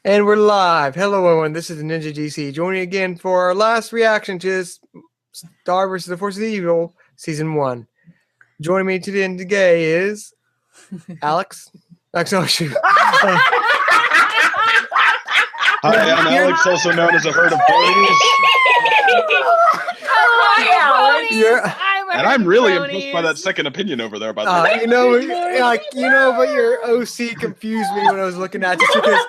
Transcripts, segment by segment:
And we're live. Hello, everyone. This is the Ninja DC. Joining again for our last reaction to this Star vs. the Force of Evil Season 1. Joining me today is Alex. Oh, shoot. Hi, I'm Alex, also known as a herd of ponies. Hi, Alex. And I'm really impressed by that second opinion over there, by the way. But your OC confused me when I was looking at this because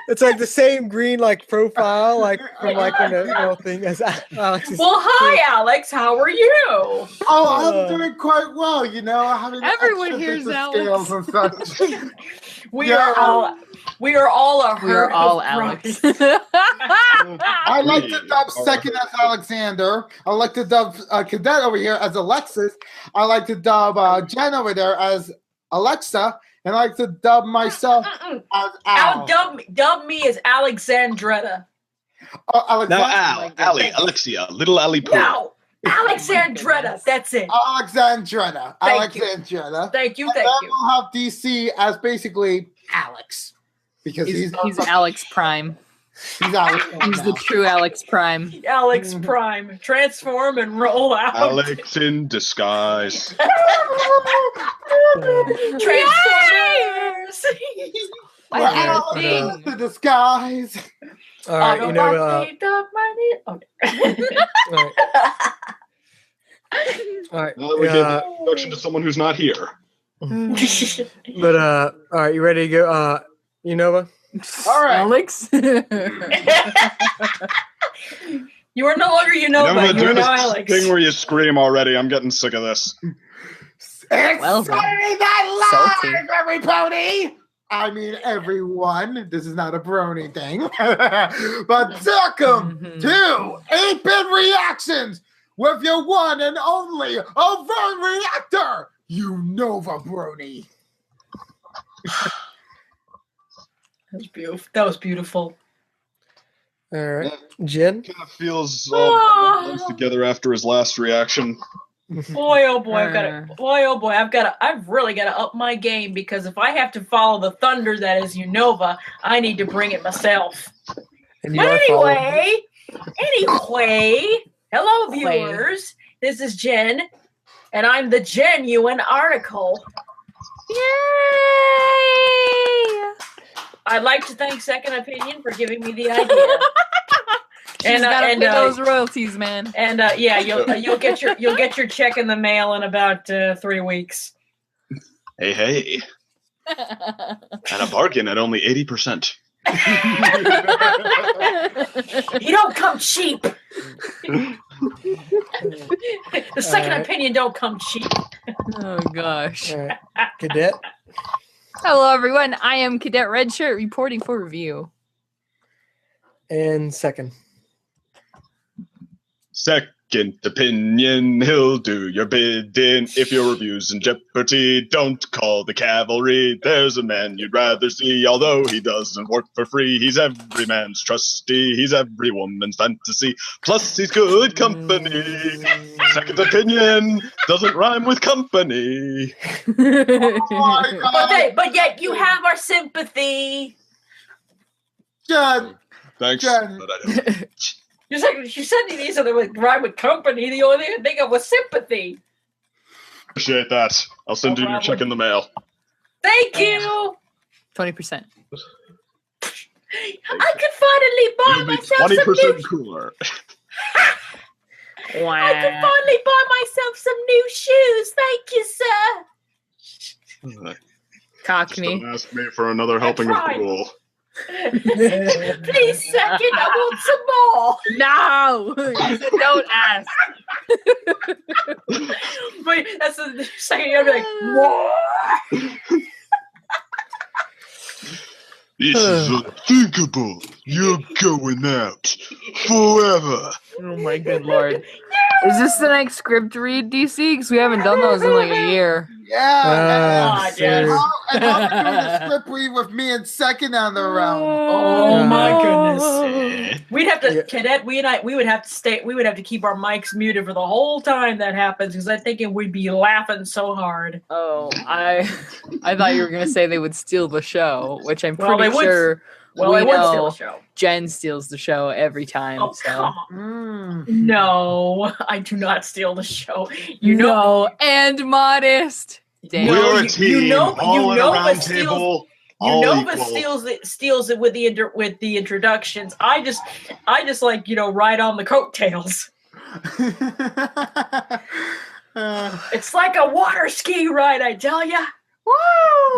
it's like the same green profile from when the thing as Alex. Well, hi, Alex. How are you? Oh, I'm doing quite well. Having everyone hears Alex. And such. We are all a herd of Alex. I like to dub second as Alexander. I like to dub Cadet over here as Alexis. I like to dub Jenn over there as Alexa. And I like to dub myself as Al. Dub me as Alexandretta. Allie, Alexia, little Allie Pooh. No, Alexandretta. That's it. Alexandretta. Thank you. And Thank you. then we'll have DC as basically Alex. Because he's Alex Prime. He's Alex. He's the true Alex Prime. Alex Prime. Transform and roll out. Alex in disguise. Transformers. Alex in the disguise. All right, all right. Well, we give an introduction to someone who's not here. But all right, you ready to go? Unova? All right, Alex. You are no longer Unova. You are now Alex. Thing where you scream already. I'm getting sick of this. It's Well, Saturday Night salty. Live, everybody. I mean, everyone. This is not a brony thing. But welcome to 8-Bit Reactions with your one and only overt reactor, Unova Brony. That was beautiful. All right, Jenn? Kind of feels all comes together after his last reaction. Boy, oh boy, I've really got to up my game because if I have to follow the thunder that is Unova, I need to bring it myself. And But anyway, hello viewers. This is Jenn, and I'm the genuine article. Yay! I'd like to thank Second Opinion for giving me the idea. She's gotta pay those royalties, man. And yeah, you'll get your check in the mail in about 3 weeks. Hey. And a bargain at only 80%. You don't come cheap. The Second Opinion don't come cheap. Oh gosh. All right. Cadet? Hello everyone. I am Cadet Redshirt reporting for review. And second. Second opinion, he'll do your bidding. If your review's in jeopardy, don't call the cavalry. There's a man you'd rather see, although he doesn't work for free. He's every man's trusty, he's every woman's fantasy. Plus, he's good company. Second opinion doesn't rhyme with company. But yet you have our sympathy. Jenn. Thanks, Jenn. but I don't. You said these are the rhyme with company. The only thing I think of was sympathy. Appreciate that. I'll send you your check in the mail. Thank you. 20%. I could finally buy You'll be myself some 20% new. cooler. I could finally buy myself some new shoes. Thank you, sir. Just Cockney. don't ask me for another helping of right. gruel. Please, second, I want some more. No! You said don't ask. Wait, that's the second you're like, what? This is unthinkable. You're going out forever. Oh my good lord. Is this the next script read, DC? Because we haven't done those in like a year. Yeah. yes. And I'll be doing the script read with me and second on the round. Oh my goodness. Eh. We'd have to, Yeah. Cadet. We would have to stay. We would have to keep our mics muted for the whole time that happens because I think we'd be laughing so hard. Oh, I thought you were gonna say they would steal the show, which I'm Well, pretty they would- sure Well, we I would steal know the show. Jen steals the show every time. Oh so. come on! Mm. No, I do not steal the show. You know, No, and modest. Damn. No, We're a you team, know- all you at know a round it steals- table, all Unova equal. steals it with the introductions. I just like ride on the coattails. It's like a water ski ride, I tell ya. Woo!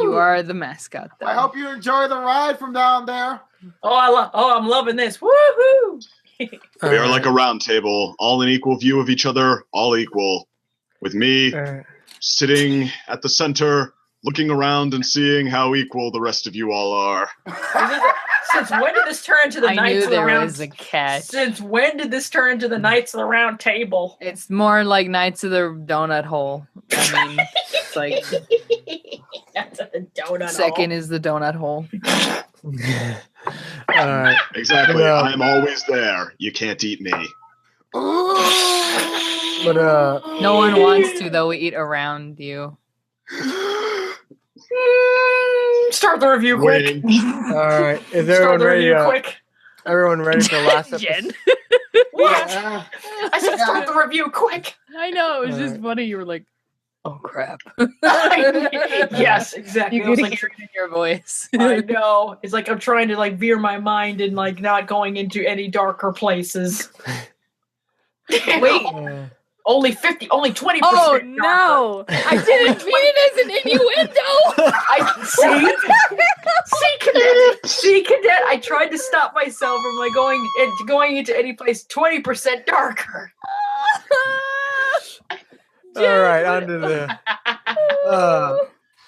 You are the mascot, though. I hope you enjoy the ride from down there. I'm loving this. Woohoo! We are like a round table, all in equal view of each other, all equal. With me sitting at the center, looking around and seeing how equal the rest of you all are. Since when did this turn into the I Knights knew of the there Round? was a catch. Since when did this turn into the Knights of the Round Table? It's more like Knights of the Donut Hole. I mean, it's like That's a donut. second is the donut hole. All right. Exactly. Yeah. I'm always there. You can't eat me. Ooh. But No one wants to, though. We eat around you. Start the review quick. all right. Is Start everyone the ready? review quick. Everyone ready for the last episode? Jen. What? Yeah. I said start the review quick. I know. It was just Alright. funny. You were like, oh, crap. Yes, exactly. You I was could like, hear it in your voice. I know. It's like I'm trying to veer my mind and not going into any darker places. Wait. Only 20%. Oh, no. I didn't mean it as an innuendo. See, Cadet. I tried to stop myself from going into any place 20% darker. All right. On to the.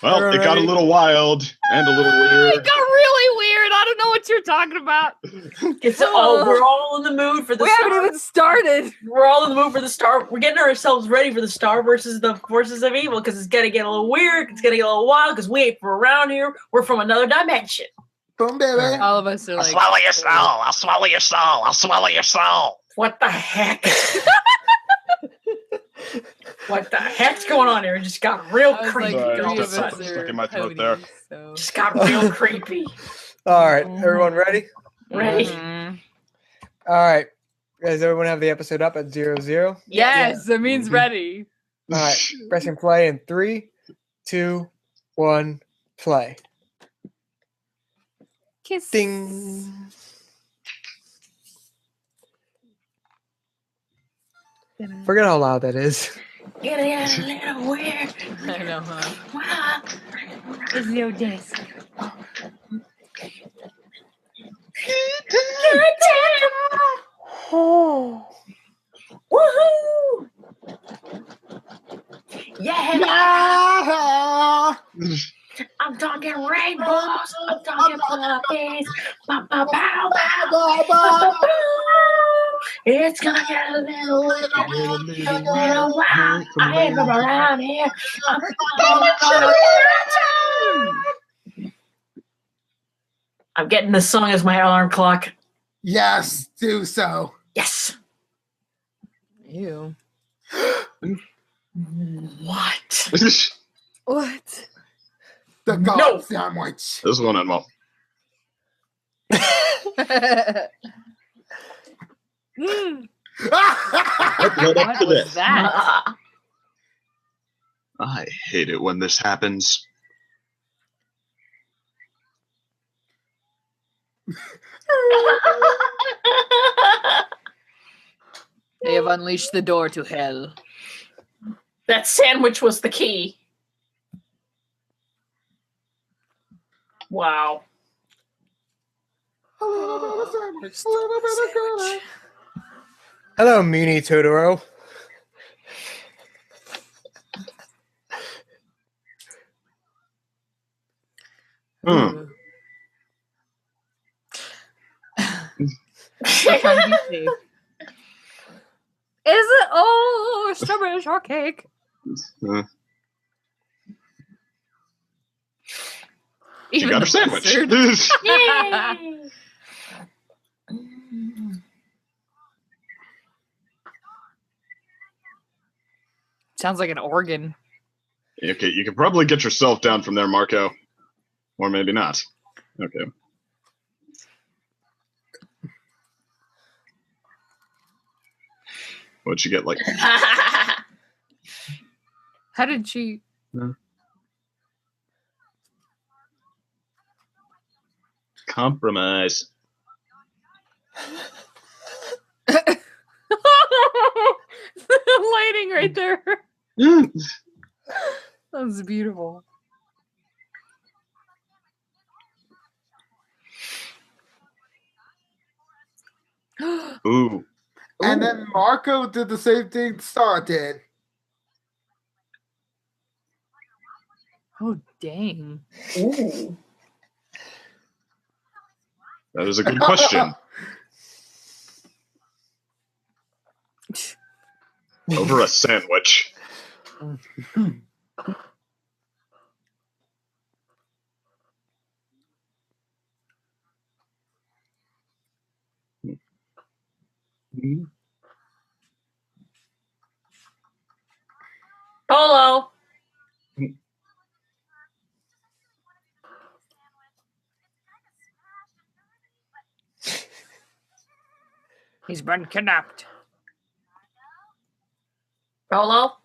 Well, it got a little wild and a little It weird. got really weird. I don't know what you're talking about. We're all in the mood for the We Star. haven't even started. We're all in the mood for the Star. We're getting ourselves ready for the Star versus the Forces of Evil because it's gonna get a little weird. It's gonna get a little wild because we ain't from around here. We're from another dimension. Boom, baby. All of us are like, Swallow your soul. I'll swallow your soul. I'll swallow your soul. What the heck? What the heck's going on here? It just got real I was creepy. like, Sorry, all three of of a us sudden. Stuck are in my throat pouty, there. so. Just got real creepy. All right. Everyone ready? Ready? Mhm. All right. Does everyone have the episode up at 0-0? Yes, that means Mhm. ready. All right. Pressing play in 3, 2, 1, play. Kiss. Ding. Forget how loud that is. Get a little weird. I know, huh? Wow. It's your desk. Oh. Woohoo! Yeah. Yeah. I'm talking rainbows. I'm talking puppies. Bow, bow, bow, bow. Bye-bye. It's gonna get a little weird. A little wild. I ain't from around here. I'm getting this song as my alarm clock. Yes, do so. Yes. Ew. What? What? The God No. sandwich. This one, Edmo. Mm, What led up what to was this? that? I hate it when this happens. They have unleashed the door to hell. That sandwich was the key. Wow. A little bit of sandwich. A little bit of good. Hello, Meanie Totoro. Hmm. What kind do you see? Is it? Oh, strawberry shortcake. Uh, She got her sandwich. Yay! Sounds like an organ. Okay, you can probably get yourself down from there, Marco. Or maybe not. Okay. What'd you get, like... How did she? Compromise. The lighting right there. That was beautiful. Ooh. And then Marco did the same thing Star did. Oh, dang. Ooh. That is a good question. Over a sandwich. Polo. He's been kidnapped. Polo.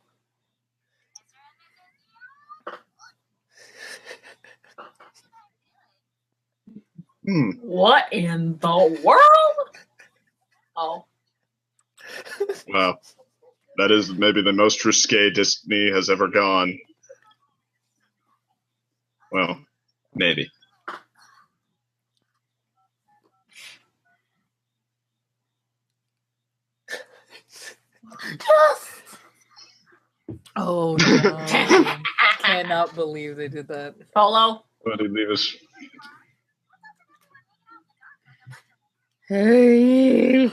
What in the world? Oh. Wow. That is maybe the most risque Disney has ever gone. Well, maybe. Yes! Oh no! Cannot believe they did that. Polo. What did he was? Hey.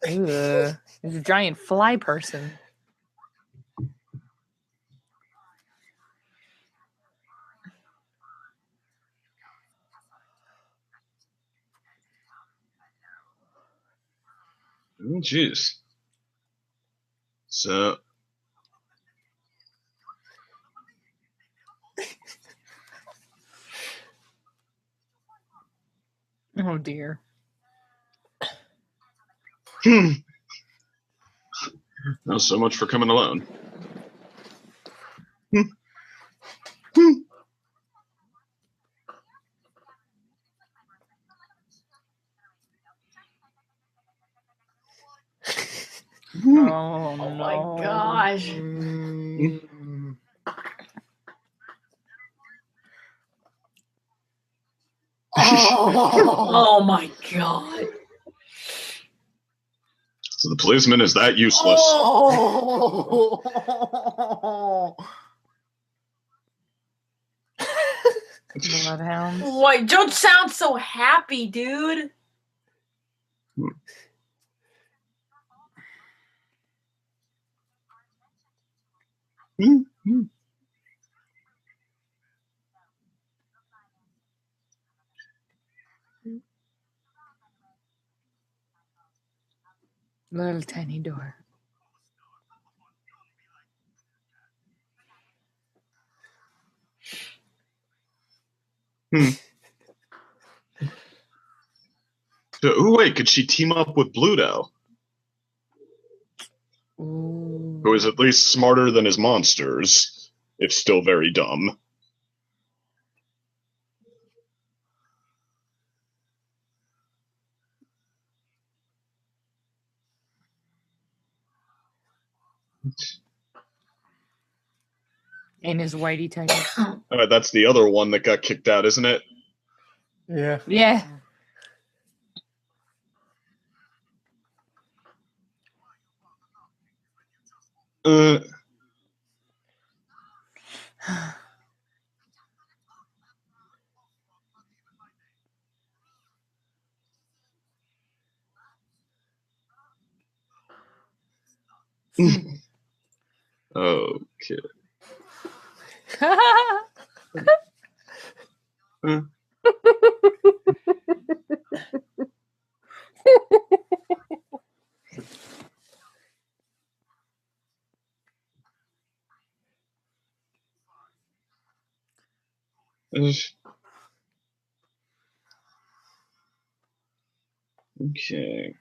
There's a giant fly person. Jeez. So. Oh dear. Not so much for coming alone. Oh, Oh no. my gosh. Oh. Oh my god. So the policeman is that useless. Oh. Bloodhounds. Wait, don't sound so happy, dude. Little tiny door. So, wait, could she team up with Bluto, Ooh. who is at least smarter than his monsters, if still very dumb? And his whitey tighty. That's the other one that got kicked out, isn't it? Yeah. Yeah. Okay. Okay.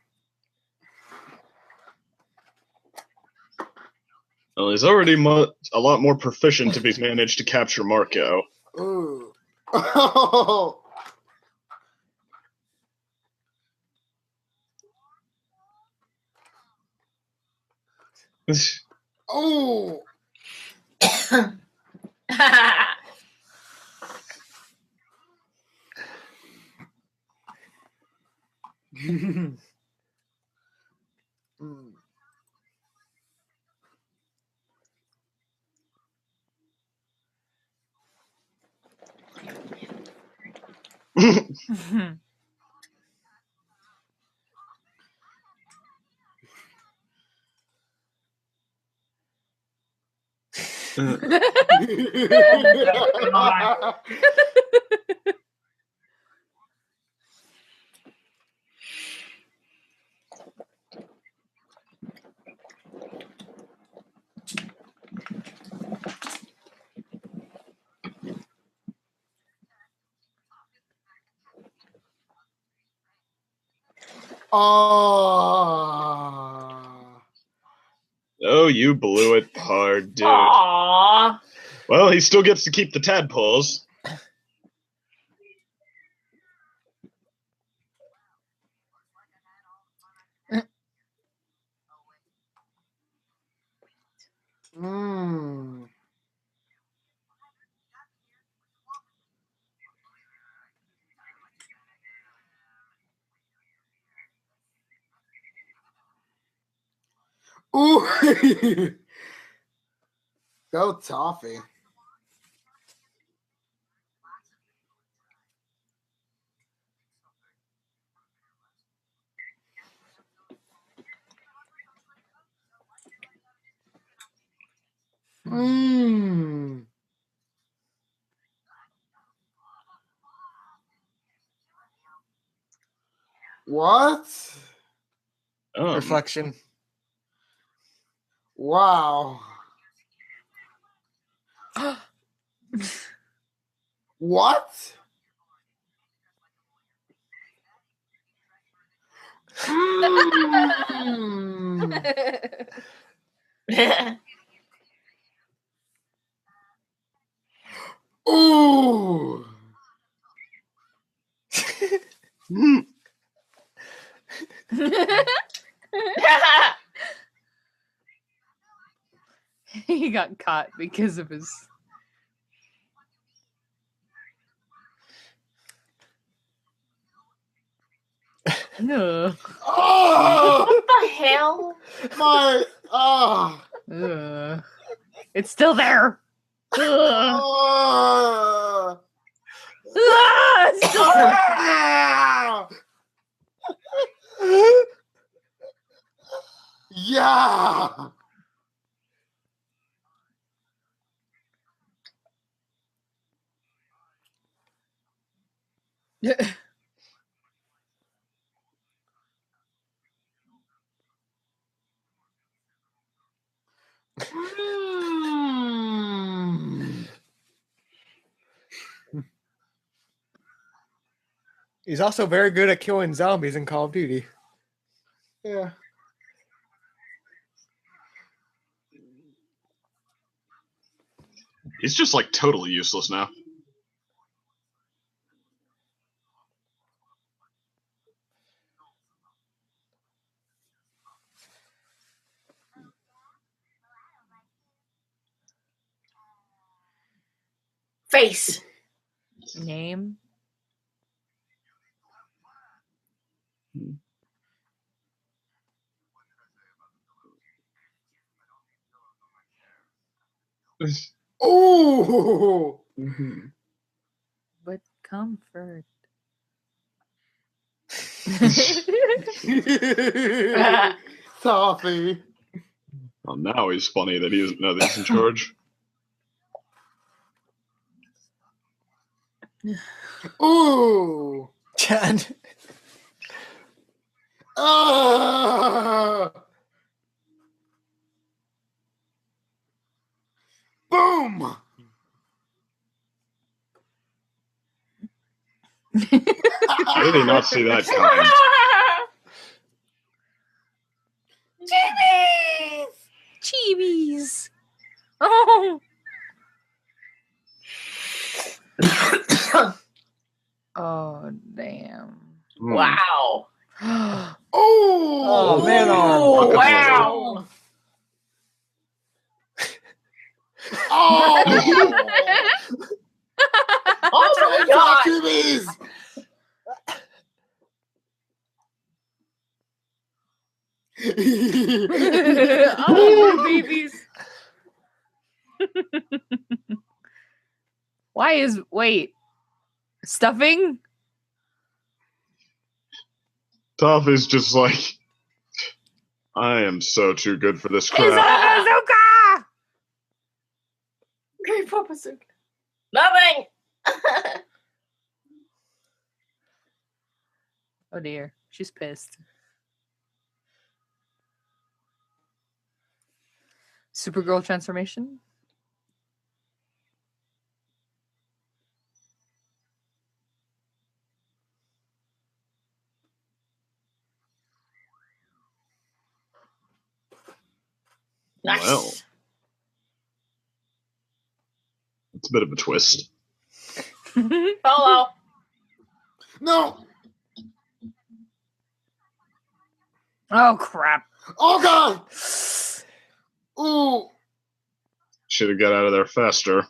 Well, he's already a lot more proficient if he's managed to capture Marco. Ooh. Oh. Oh. Oh. Oh, you blew it hard, dude. Aww. Well, he still gets to keep the tadpoles. Mm. Ooh. Go Toffee. Mm. What? Reflection. Wow. What? Mm. Ooh. He got caught because of his. Ugh. Oh, What the hell? my. Oh. Ugh. It's still there. Ugh. Oh. Ah, it's still there. Ah. Yeah. Mm. He's also very good at killing zombies in Call of Duty. Yeah. He's just like totally useless now. Face. Name. Ooh. But comfort. Toffee. Well, now he's funny that he doesn't know that he's in charge. Ooh. Jenn. Boom. How did he not see that coming? Chibies. Oh. Oh, damn. Wow. Oh, man arm. Oh, Rocket wow. Oh. Oh my god. Chibies. Oh, babies. Wait, stuffing? Toffee's just like, I am so too good for this crap. Bazooka! Great Papa Zuka. Nothing. Oh dear, she's pissed. Supergirl transformation? Nice. Well. It's a bit of a twist. Follow. No. Oh crap. Oh god. Ooh. Should have got out of there faster.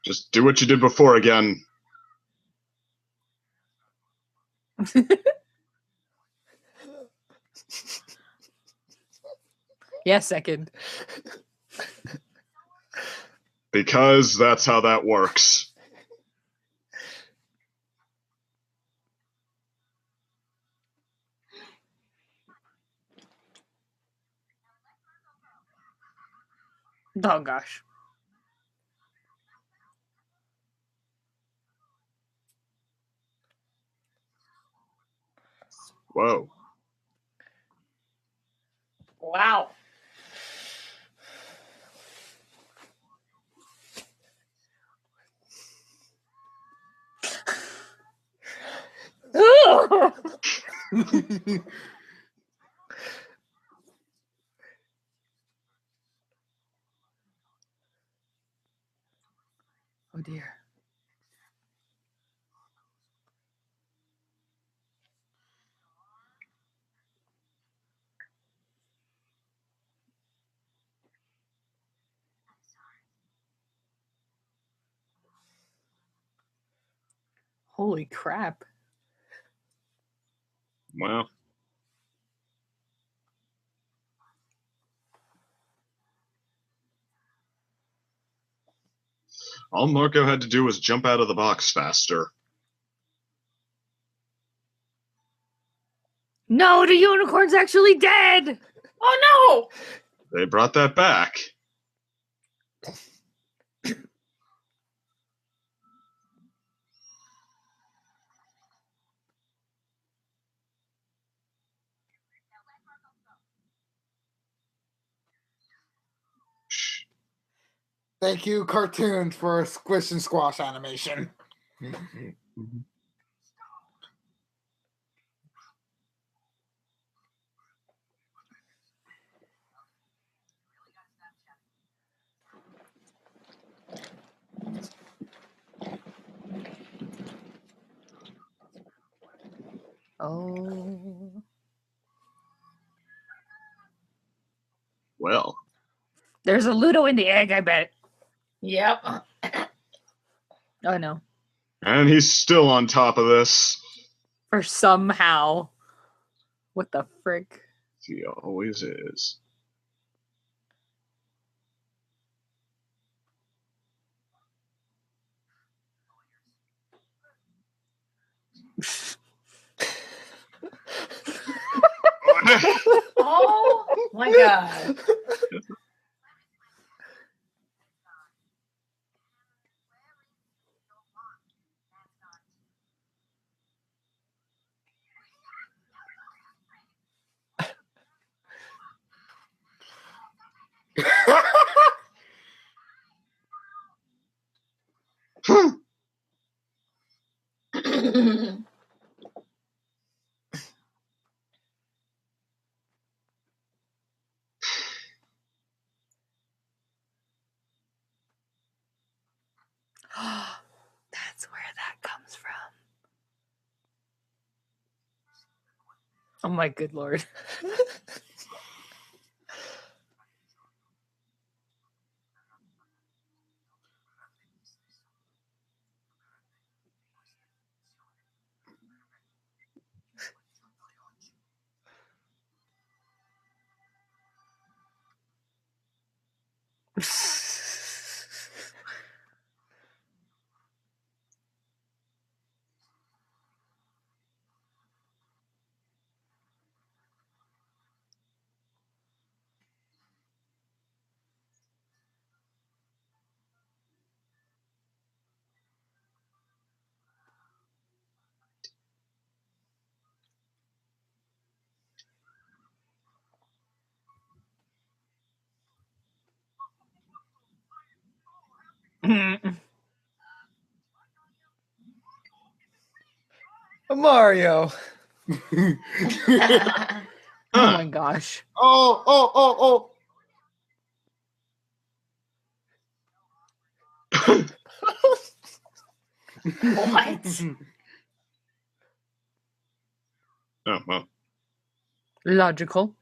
Just do what you did before again. Yeah, second. Because that's how that works. Oh gosh. Whoa. Wow. Oh dear. Holy crap. Well. All Marco had to do was jump out of the box faster. No, the unicorn's actually dead. Oh They brought that back. Thank you, cartoons, for a squish and squash animation. Oh. Well. There's a Ludo in the egg, I bet. Yep. Oh no. And he's still on top of this. For somehow. What the frick? He always is. Oh my god. That's where that comes from. Oh my good lord. Mario. Oh my gosh. Oh. What? Oh, well. Logical.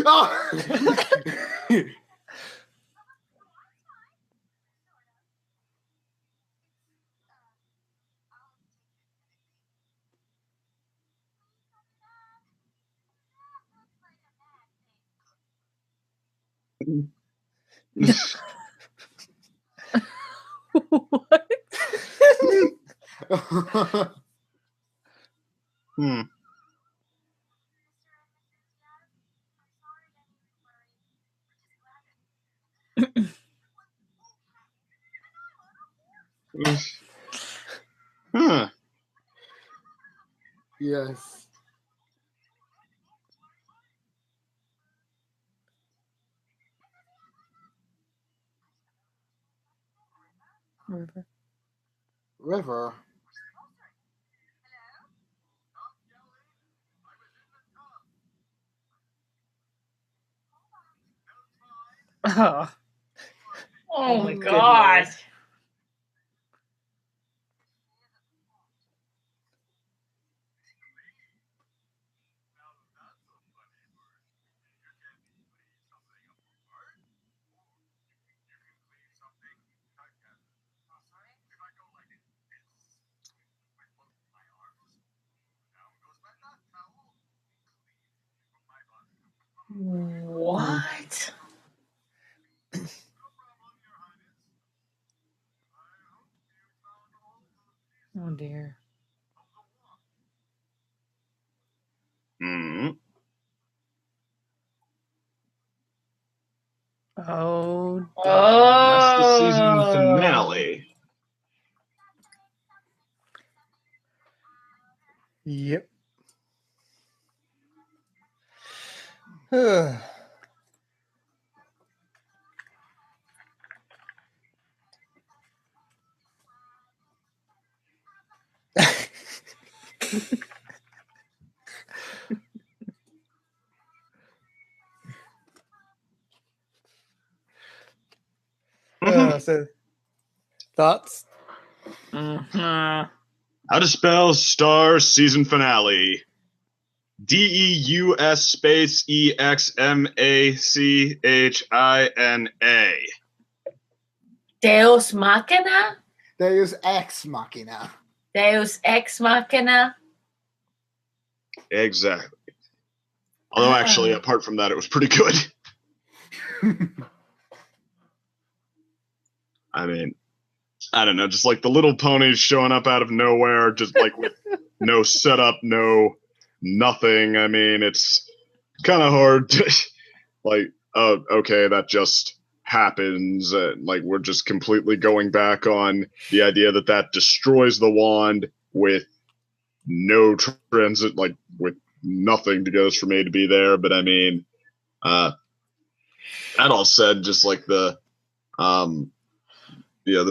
Oh. What? Hmm. Huh. Yes. River. River. Oh. Oh my my good god. lord. What? Oh dear. Hmm. Oh. That's the season Oh. finale. Yep. Ugh. Mhm. So Thoughts? Mm-hmm. How to spell star season finale? DEUS space EXMACHINA. Deus Machina? Deus Ex Machina. Deus Ex Machina? Exactly. Although, actually, apart from that, it was pretty good. I mean, I don't know, just like the little ponies showing up out of nowhere, just like with no setup, no nothing. I mean, it's kind of hard to, like, oh, okay, that just happens. Like, we're just completely going back on the idea that that destroys the wand with no transit, like, with nothing to get us from A to B there. But I mean, that all said, just like the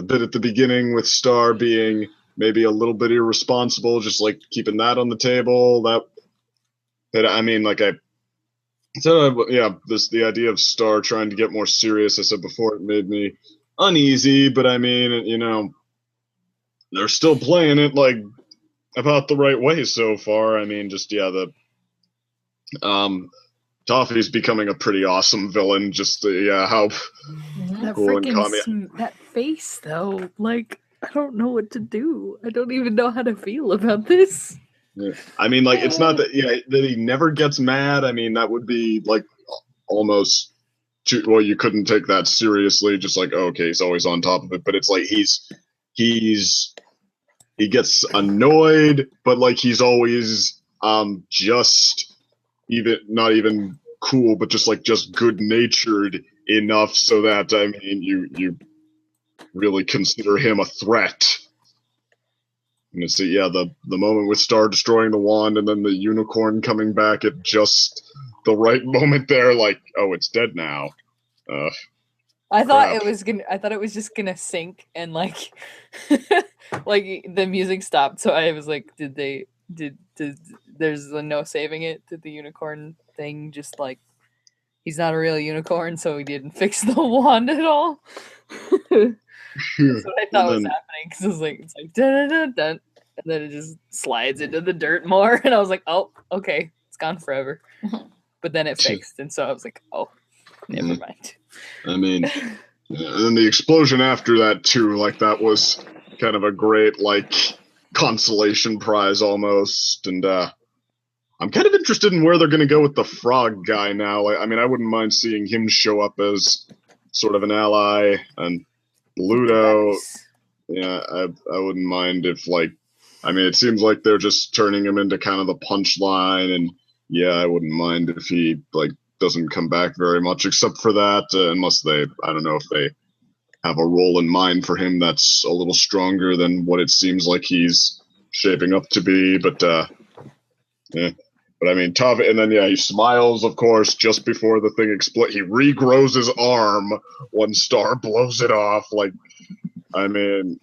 bit at the beginning with Star being maybe a little bit irresponsible, just like keeping that on the table. That I mean, like the idea of Star trying to get more serious. I said before, it made me uneasy, but I mean, you know, they're still playing it like about the right way so far. I mean, just Toffee's becoming a pretty awesome villain. Just how That cool and calm. that face though, like I don't know what to do. I don't even know how to feel about this. Yeah. I mean, like, it's not that that he never gets mad. I mean, that would be like almost too, well, you couldn't take that seriously. Just like, oh, okay, he's always on top of it. But it's like he gets annoyed, but like he's always just not even cool, but just good natured enough so that, I mean, you really consider him a threat. And it's the moment with Star destroying the wand and then the unicorn coming back at just the right moment there, like, oh, it's dead now. I thought crap. I thought it was just gonna sink and like like the music stopped. So I was like, did there's no saving it? Did the unicorn thing just like he's not a real unicorn, so he didn't fix the wand at all? That's what I thought was happening, because it's like dun, dun, dun, and then it just slides into the dirt more, and I was like, oh, okay, it's gone forever. But then it fixed, and so I was like, oh, never mind. I mean, and then the explosion after that too, like that was kind of a great like consolation prize almost, and I'm kind of interested in where they're going to go with the frog guy now. Like, I mean, I wouldn't mind seeing him show up as sort of an ally, and Ludo, yeah, I wouldn't mind if, like, I mean, it seems like they're just turning him into kind of the punchline, and yeah, I wouldn't mind if he, like, doesn't come back very much except for that, unless I don't know if they have a role in mind for him that's a little stronger than what it seems like he's shaping up to be, but, yeah. But I mean, Toffee, and then, he smiles, of course, just before the thing explodes. He regrows his arm when Star blows it off. Like, I mean,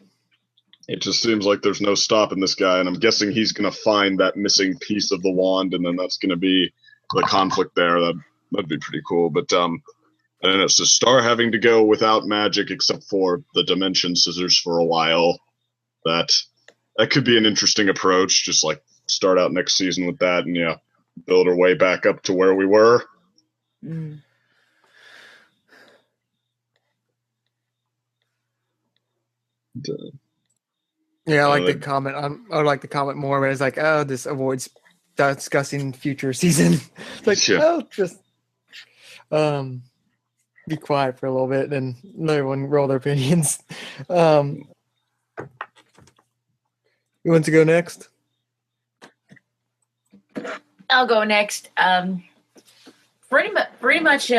it just seems like there's no stopping this guy, and I'm guessing he's going to find that missing piece of the wand, and then that's going to be the conflict there. That'd be pretty cool. But, and it's a Star having to go without magic except for the Dimension Scissors for a while. That could be an interesting approach, just like start out next season with that, and build our way back up to where we were. Mm. Yeah, I like the comment. I like the comment more, but it's like, oh, this avoids discussing future season. It's like, just be quiet for a little bit, and let everyone roll their opinions. Who wants to go next? I'll go next. Pretty much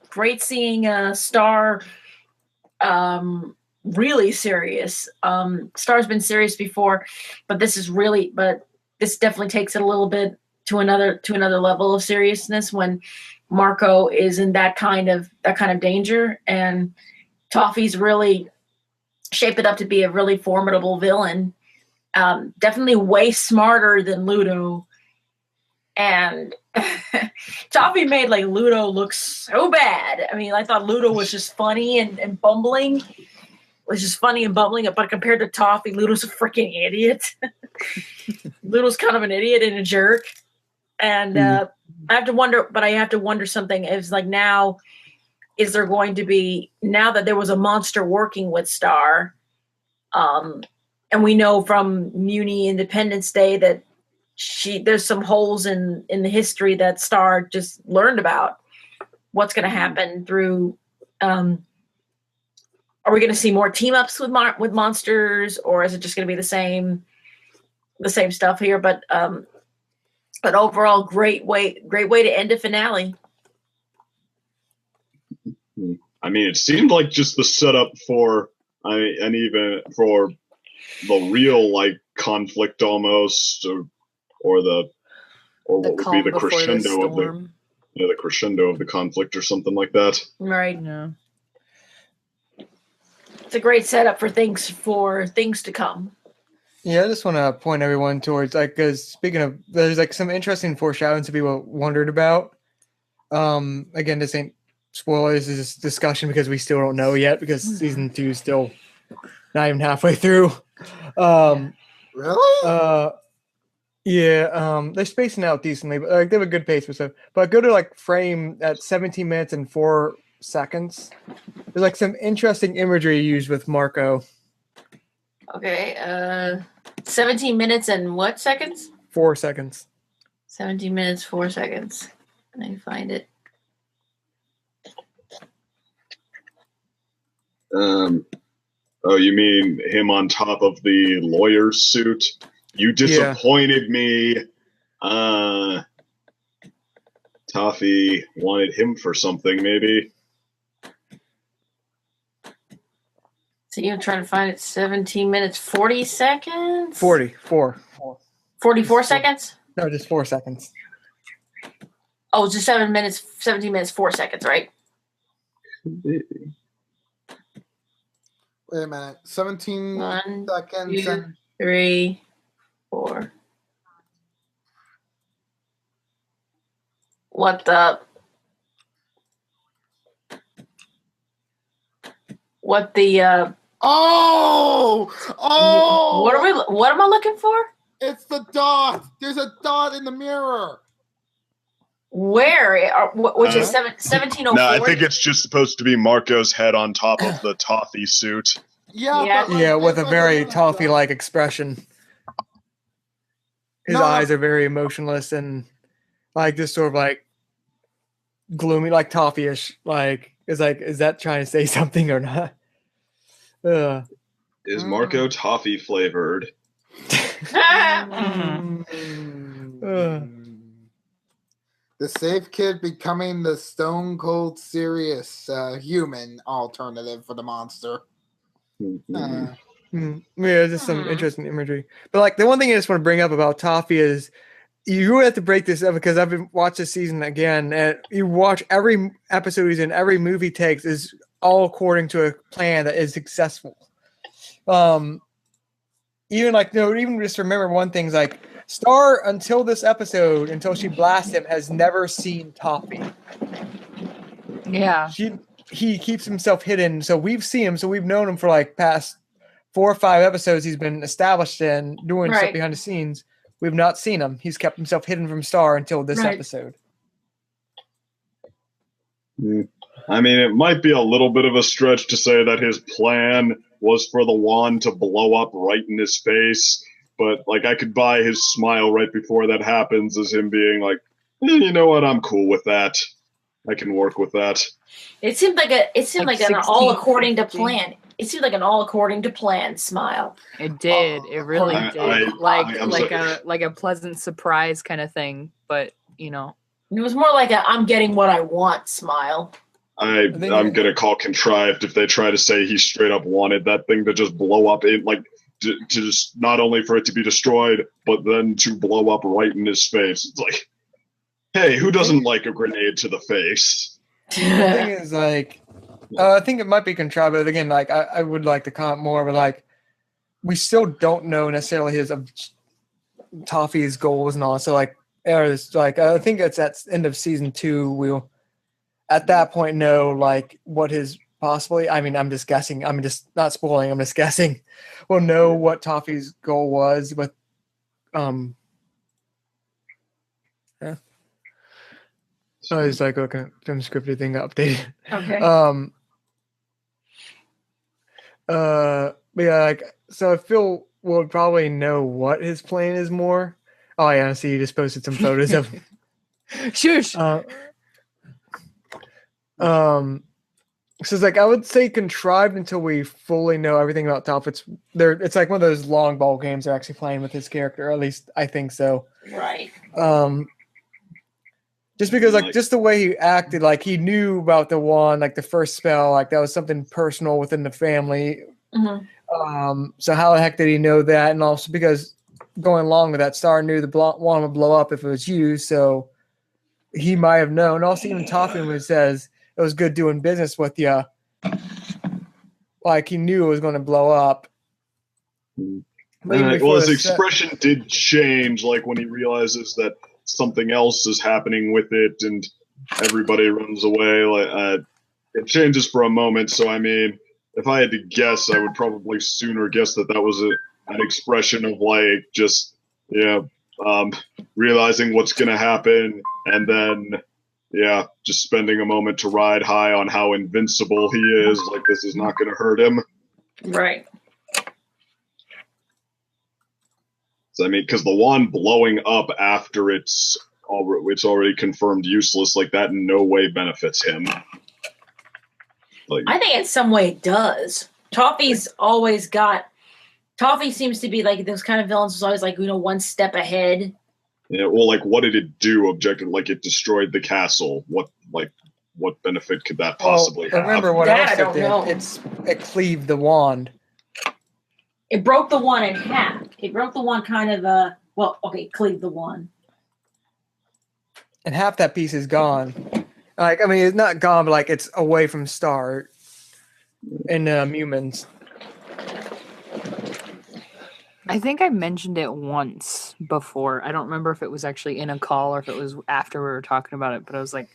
great seeing Star really serious. Star's been serious before, but this definitely takes it a little bit to another level of seriousness when Marco is in that kind of danger, and Toffee's really shaped it up to be a really formidable villain. Definitely way smarter than Ludo. And Toffee made like Ludo look so bad. I mean, I thought Ludo was just funny and bumbling. was just funny and bubbling. But compared to Toffee, Ludo's a freaking idiot. Ludo's kind of an idiot and a jerk. And I have to wonder something. It's like now, is there going to be, now that there was a monster working with Star, and we know from Muni Independence Day that there's some holes in the history that Star just learned about. What's going to happen through, are we going to see more team ups with monsters, or is it just going to be the same stuff here? But overall, great way to end a finale. I mean, it seemed like just the setup for, and even for the real like conflict almost, or what would be the crescendo of the crescendo of the conflict or something like that. Right. Yeah. It's a great setup for things to come. Yeah, I just want to point everyone towards, like, because speaking of, there's like some interesting foreshadowing to people wondered about. Again, this ain't spoilers, this is discussion because we still don't know yet, because season 2 is still not even halfway through. Really? They're spacing out decently, but like they have a good pace for stuff. But go to like frame at 17 minutes and 4 seconds. There's like some interesting imagery used with Marco. Okay, 17 minutes and what seconds? 4 seconds. 17 minutes, 4 seconds. Let me find it. Oh, you mean him on top of the lawyer's suit? You disappointed me. Toffee wanted him for something, maybe. So you're trying to find it 17 minutes, 40 seconds? 44 seconds? No, just 4 seconds. Oh, it's just 17 minutes, 4 seconds, right? Wait a minute. 17 1, seconds. 2, 3, 4. What the? Oh! What am I looking for? It's the dot. There's a dot in the mirror. Where? Which is 1704? No, I think it's just supposed to be Marco's head on top of the Toffee suit. Yeah. Yeah. But With a very Toffee-like expression. His eyes are very emotionless and like this sort of like gloomy, like Toffee-ish. Like, is that trying to say something or not? Is Marco Toffee flavored? The safe kid becoming the stone cold serious human alternative for the monster. Yeah, just some interesting imagery. But like the one thing I just want to bring up about Toffee is you really have to break this up, because I've been watching this season again, and you watch every episode he's in, every movie he takes is all according to a plan that is successful. Even just remember one thing's like Star, until this episode, until she blasts him, has never seen Toffee. Yeah. He keeps himself hidden, so we've seen him, so we've known him for like past 4 or 5 episodes. He's been established in doing stuff behind the scenes. We've not seen him. He's kept himself hidden from Star until this episode. I mean, it might be a little bit of a stretch to say that his plan was for the wand to blow up right in his face, but like I could buy his smile right before that happens as him being like, you know what, I'm cool with that. I can work with that. It seemed like an all according to plan. It seemed like an all according to plan smile. It did. It really did. Like a pleasant surprise kind of thing. But you know, it was more like a I'm getting what I want smile. I'm gonna call contrived if they try to say he straight up wanted that thing to just blow up in like to just not only for it to be destroyed, but then to blow up right in his face. It's like, hey, who doesn't like a grenade to the face? The thing is, like, I think it might be contrived, but again, like, I would like to comment more, but like, we still don't know necessarily his Toffee's goals and all. So like, I think it's at the end of season 2. We'll at that point know like what his possibly. I mean, I'm just guessing. I'm just not spoiling. I'm just guessing. We'll know what Toffee's goal was with. Yeah. Oh, it's like a film scripted thing got updated. Okay. But yeah, like so. I feel we'll probably know what his plan is more. Oh yeah, I see. You just posted some photos of. Shush. So it's like I would say contrived until we fully know everything about Toph. It's like one of those long ball games they're actually playing with his character. Or at least I think so. Right. Just because like just the way he acted, like he knew about the wand, like the first spell, like that was something personal within the family. Mm-hmm. So how the heck did he know that? And also because going along with that, Star knew the wand would blow up if it was used, so he might have known. Also, even Toffee when he says it was good doing business with you, like he knew it was going to blow up. Well, his expression did change, like when he realizes that something else is happening with it, and everybody runs away. Like it changes for a moment. So I mean, if I had to guess, I would probably sooner guess that was an expression of like just realizing what's going to happen, and then just spending a moment to ride high on how invincible he is. Like this is not going to hurt him. Right. So, I mean, because the wand blowing up after it's already confirmed useless, like that in no way benefits him. Like, I think in some way it does. Toffee seems to be like those kind of villains who's always like, one step ahead. Yeah, well, like what did it do? Objective, like it destroyed the castle. What benefit could that possibly have? Remember what That else I don't it know. did? It cleaved the wand. It broke the wand in half. It broke the wand kind of cleaved the wand. And half that piece is gone. Like, I mean, it's not gone, but like it's away from Star and humans. I think I mentioned it once before. I don't remember if it was actually in a call or if it was after we were talking about it, but I was like,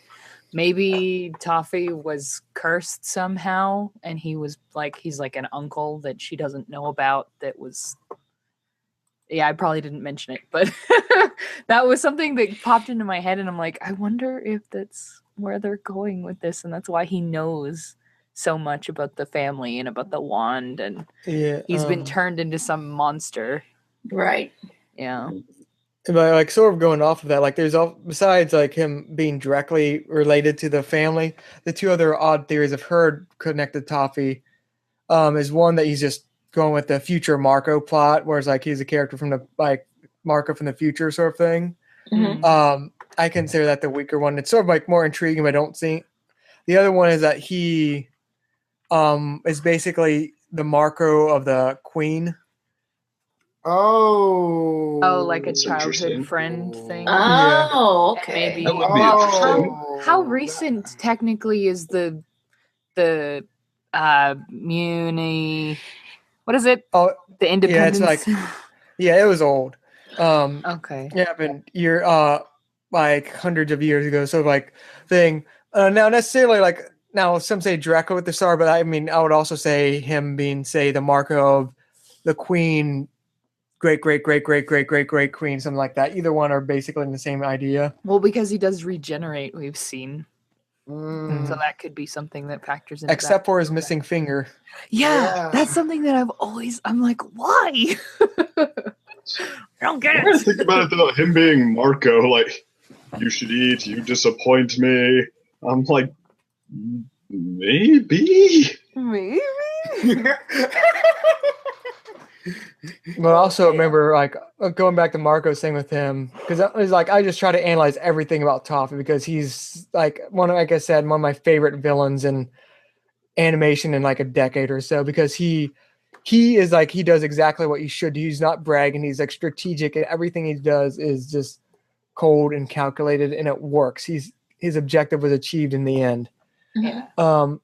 maybe Toffee was cursed somehow, and he's like an uncle that she doesn't know about that was... Yeah, I probably didn't mention it, but that was something that popped into my head, and I'm like, I wonder if that's where they're going with this, and that's why he knows so much about the family and about the wand, and he's been turned into some monster. Right. Yeah. But like sort of going off of that, like there's besides like him being directly related to the family, the two other odd theories I've heard connected Toffee is one that he's just going with the future Marco plot, whereas like he's a character from the like Marco from the future sort of thing. Mm-hmm. I consider that the weaker one. It's sort of like more intriguing, but I don't think the other one is that he is basically the Marco of the Queen. Oh, like a That's childhood interesting. friend thing. Oh, okay. Maybe. That would be interesting. How recent technically is the Muni? What is it? Oh, the Independence. Yeah, it's like it was old. Okay. Yeah, been like hundreds of years ago. So like thing. Now necessarily like now some say Draco with the star, but I mean I would also say him being say the Marco of the Queen. Great queen, something like that. Either one are basically in the same idea. Well, because he does regenerate, we've seen. Mm. So that could be something that factors in. Except for his missing finger. Yeah, that's something that I'm like, why? I don't get I think about it though, him being Marco, like, you should eat, you disappoint me. I'm like, maybe? Maybe? But also remember, like, going back to Marco's thing with him, because it was like I just try to analyze everything about Toffee because he's like like I said, one of my favorite villains in animation in like a decade or so. Because he is like he does exactly what he should do. He's not bragging. He's like strategic, and everything he does is just cold and calculated, and it works. His objective was achieved in the end. Yeah. But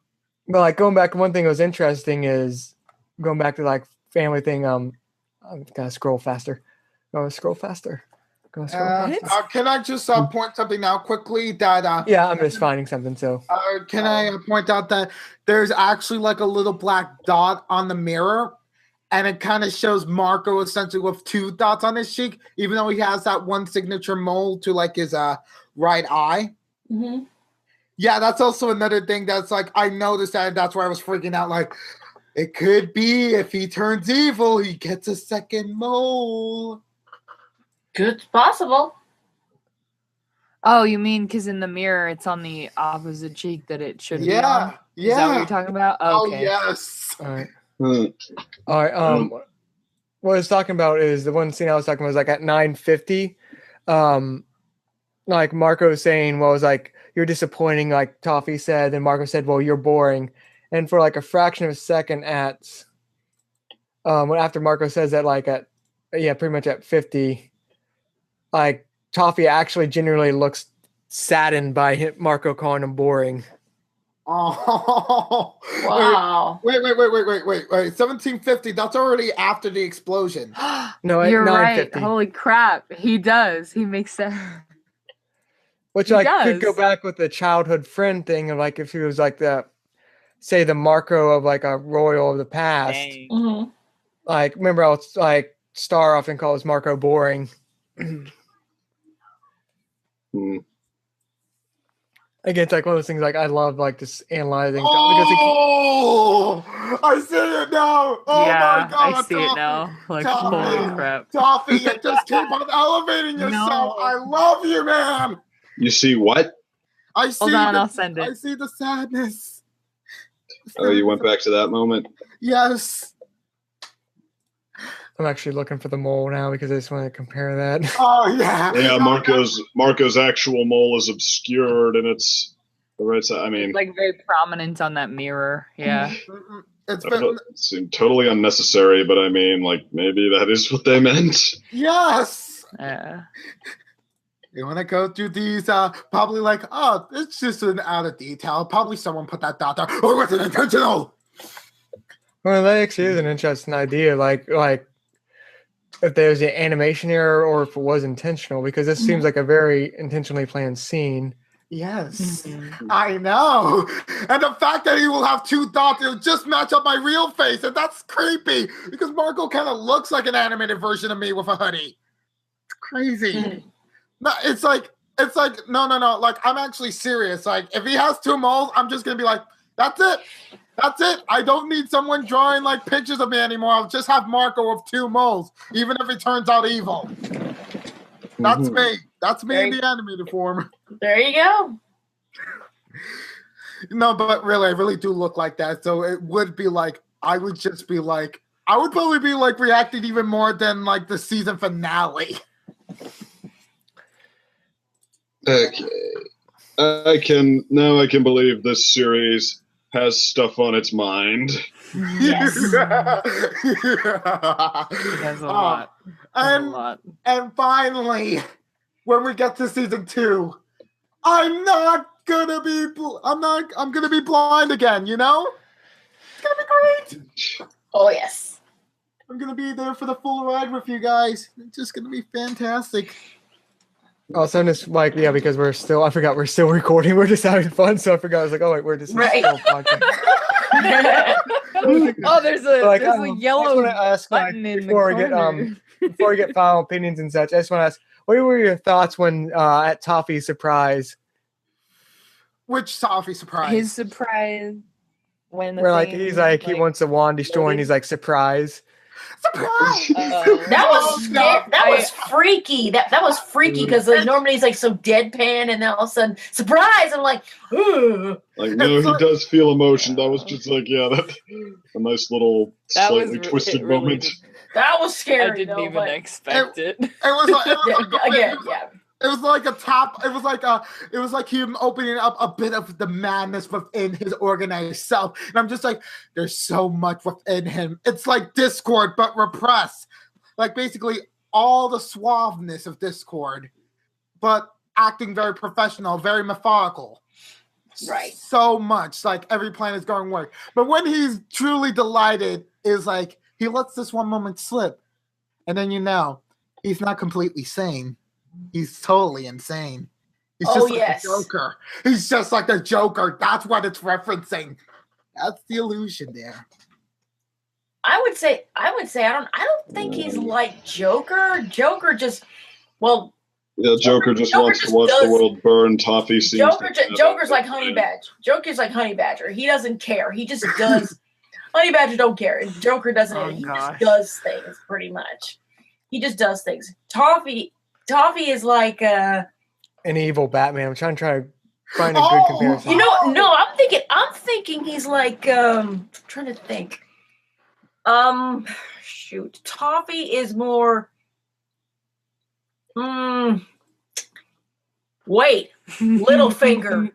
like going back, one thing that was interesting is going back to like family thing. I'm gonna scroll faster. Scroll faster. Go scroll past it. Can I just point something out quickly? That Yeah, I'm just finding something. So can I point out that there's actually like a little black dot on the mirror, and it kind of shows Marco essentially with 2 dots on his cheek, even though he has that one signature mole to like his right eye. Mm-hmm. Yeah, that's also another thing that's like I noticed that. That's why I was freaking out. Like, it could be if he turns evil, he gets a second mole. Good, possible. Oh, you mean because in the mirror it's on the opposite cheek that it should be on? Yeah. Is that what you're talking about? Oh, Okay. yes. all right. Hmm. All right. What I was talking about is the one scene I was talking about was like at 9:50. Like Marco saying, well, it was like, you're disappointing, like Toffee said. Then Marco said, well, you're boring. And for like a fraction of a second after Marco says that, like pretty much at 50, like Toffee actually genuinely looks saddened by Marco calling him boring. Oh. Wow. Wait. 1750. That's already after the explosion. No, at You're right. 9:50. Holy crap. He does. He makes sense. Which He like could go does. back with the childhood friend thing of like if he was like the Marco of like a royal of the past. Dang. Mm-hmm. Like remember how it's like Star often calls Marco boring. Hmm. Again, it's like one of those things like I love like just analyzing Oh, I see it now. Oh Yeah, my god, I see it now. Like, Toffee. holy crap. Toffee, you just keep on elevating yourself. No. I love you, man. You see what? I see. Hold on, the, I'll send I it. see the sadness. Oh, you went back to that moment? Yes. I'm actually looking for the mole now because I just want to compare that. Oh yeah. Yeah, Marco's actual mole is obscured, and it's the right side. I mean, Like, very prominent on that mirror. Yeah. It's I been, don't know, it seemed totally unnecessary, but I mean, like maybe that is what they meant. yes. Yeah. You want to go through these? Probably like, oh, it's just an out of detail. Probably someone put that dot there. Oh, was it intentional? Well, that actually is an interesting idea. Like if there's an animation error or if it was intentional, because this seems like a very intentionally planned scene. Yes, Mhm. I know. And the fact that he will have 2 dots, it'll just match up my real face. And that's creepy because Marco kind of looks like an animated version of me with a hoodie. It's crazy. No, it's like, no. Like, I'm actually serious. Like, if he has 2 moles, I'm just going to be like, that's it. That's it. I don't need someone drawing like pictures of me anymore. I'll just have Marco with 2 moles, even if he turns out evil. That's Mhm. me. That's me in the animated form. There you go. No, but really, I really do look like that. So it would be like, I would probably be like reacting even more than like the season finale. Okay. I can believe this series has stuff on its mind. Yes. That's a lot. That's a lot. And finally, when we get to season 2, I'm gonna be blind again, you know? It's gonna be great. Oh, yes. I'm gonna be there for the full ride with you guys. It's just gonna be fantastic. Also, just like because we're still recording. We're just having fun, so I forgot. I was like, oh wait, we're just Right. still podcast. Oh, there's a Like, there's I a just yellow wanna ask, like, button in the before we get corner. before we get final opinions and such. I just want to ask, what were your thoughts when at Toffee's surprise? Which Toffee surprise? His surprise when the Where like thing, he's like he wants the wand destroyed, and loaded. he's like surprise. Surprise! That was no. that was freaky. That was freaky because like normally he's like so deadpan, and then all of a sudden, surprise! I'm like, ooh. Like, no, It's he like- does feel emotion. That was just like, a nice little That was slightly re- twisted it really moment. did- That was scary. I didn't though, even but- expect it. It was like, Again, yeah. It was like a top. It was like him opening up a bit of the madness within his organized self. And I'm just like, there's so much within him. It's like Discord, but repressed. Like basically all the suaveness of Discord, but acting very professional, very methodical. Right. So much like every plan is going work. But when he's truly delighted, is like he lets this one moment slip, and then he's not completely sane. He's totally insane. He's Oh, just like yes. the Joker. He's just like the Joker. That's what it's referencing. That's the illusion there. I would say I don't think he's like Joker. Joker just well Yeah, Joker just Joker wants just to watch the does- world burn. Toffee seems Joker's like Honey Badger. Joker's like Honey Badger. He doesn't care. He just does. Honey Badger don't care. And Joker doesn't. Oh, He gosh. just does things pretty much. He just does things. Toffee is like An evil Batman. I'm trying to find a good comparison. you know. No, I'm thinking he's like trying to think. Shoot. Toffee is more. Wait. Littlefinger.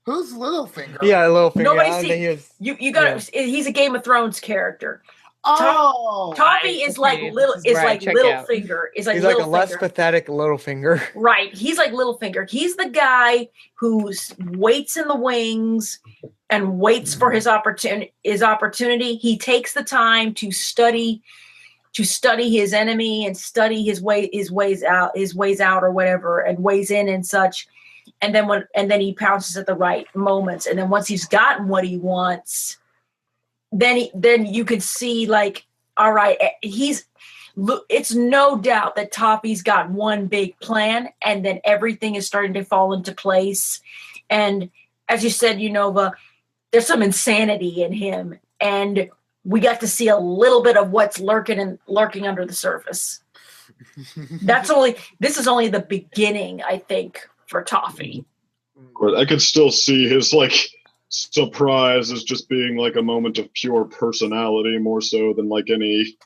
Who's Littlefinger? Yeah, Littlefinger. Nobody I don't see- think he was- You got. He's a Game of Thrones character. Oh, Toffee is like okay, little. this Is is like right, check out. Littlefinger. Is like he's like a Littlefinger. less pathetic Littlefinger. Right. He's like Littlefinger. He's the guy who waits in the wings and waits for his opportunity. He takes the time to study his enemy and study his ways out or whatever, and ways in and such. And then he pounces at the right moments. And then once he's gotten what he wants, then you can see like, all right, it's no doubt that Toffee's got one big plan, and then everything is starting to fall into place. And as you said, Unova, there's some insanity in him, and we got to see a little bit of what's lurking under the surface. This is only the beginning, I think, for Toffee. I could still see his like surprise as just being like a moment of pure personality more so than like any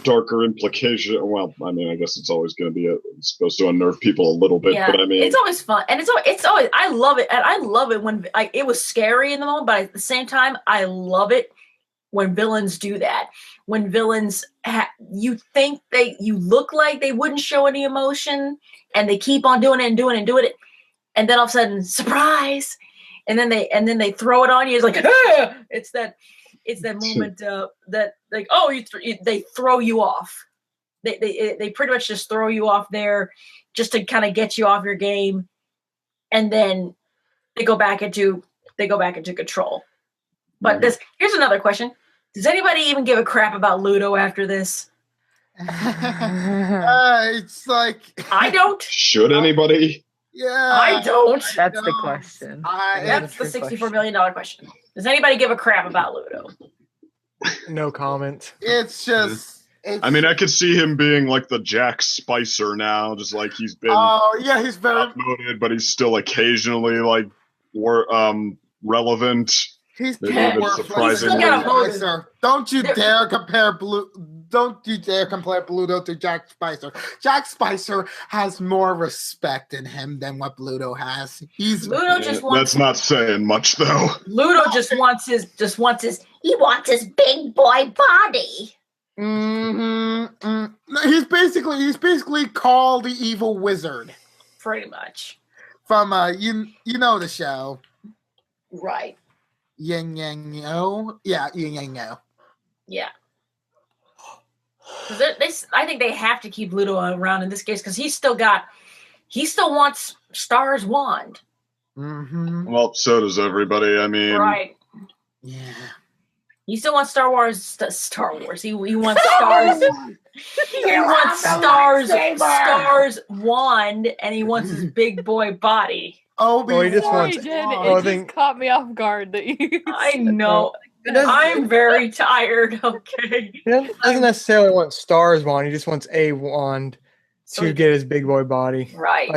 darker implication. Well, I mean, I guess it's always going to be supposed to unnerve people a little bit, but I mean, it's always fun, and it's always I love it, and I love it when it was scary in the moment, but at the same time, I love it when villains do that. When villains, you look like they wouldn't show any emotion, and they keep on doing it and doing it and doing it, and then all of a sudden, surprise, and then they throw it on you. It's like, ah! It's that moment that like, oh, they throw you off. They pretty much just throw you off there, just to kind of get you off your game, and then they go back into control. But here's another question: does anybody even give a crap about Ludo after this? It's like I don't. should anybody? Yeah, I don't. That's the question. That's the $64 million question. Does anybody give a crap about Ludo? No comment. It's just. I mean, I could see him being like the Jack Spicer now, just like he's been Oh yeah, he's very. outmoded, but he's still occasionally like relevant. He's Maybe Yeah. even more surprisingly. He's still got a motive. Spicer. Don't you dare compare Bluto to Jack Spicer. Jack Spicer has more respect in him than what Bluto has. Ludo just wants. That's not saying much, though. Ludo just wants his. He wants his big boy body. No, he's basically called the evil wizard Pretty much. from you know the show Right. Yin Yang Yo. Yeah, Yin Yang Yo. Yeah. 'Cause I think they have to keep Ludo around in this case because he still wants Star's wand. Mm-hmm. Well, so does everybody. I mean, Right. Yeah. He still wants Star Wars. He wants Stars. He wants Stars wand, and he wants his big boy body. Obi-Wan. he just Sorry, wants- Jen, Oh, I it think- just caught me off guard that you. I know. doesn't- I'm very tired. Okay. He doesn't necessarily want Star's wand. He just wants a wand to get his big boy body. Right.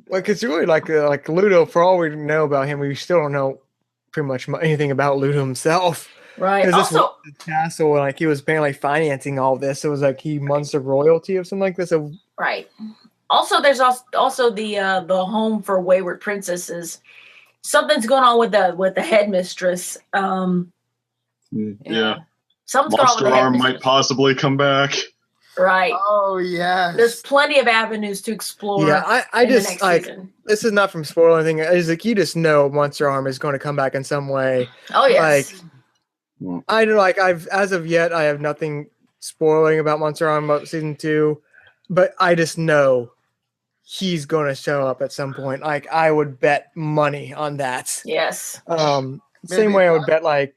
Like it's really like Ludo. For all we know about him, we still don't know pretty much anything about Ludo himself. Right. Because Also, this castle, like he was apparently financing all this. It was like he wants the royalty or something like this. So right. Also, there's also the home for wayward princesses. Something's going on with the headmistress. yeah. Something's going on Monster with the Arm headmistress. might possibly come back. Right. Oh yes. There's plenty of avenues to explore. yeah, I in the just next like season. this is not from spoiler anything. It's like you just know Monster Arm is going to come back in some way. Oh yes. I don't like. As of yet, I have nothing spoiling about Monster Arm about season 2, but I just know he's going to show up at some point. Like, I would bet money on that. Yes. Same way I would bet like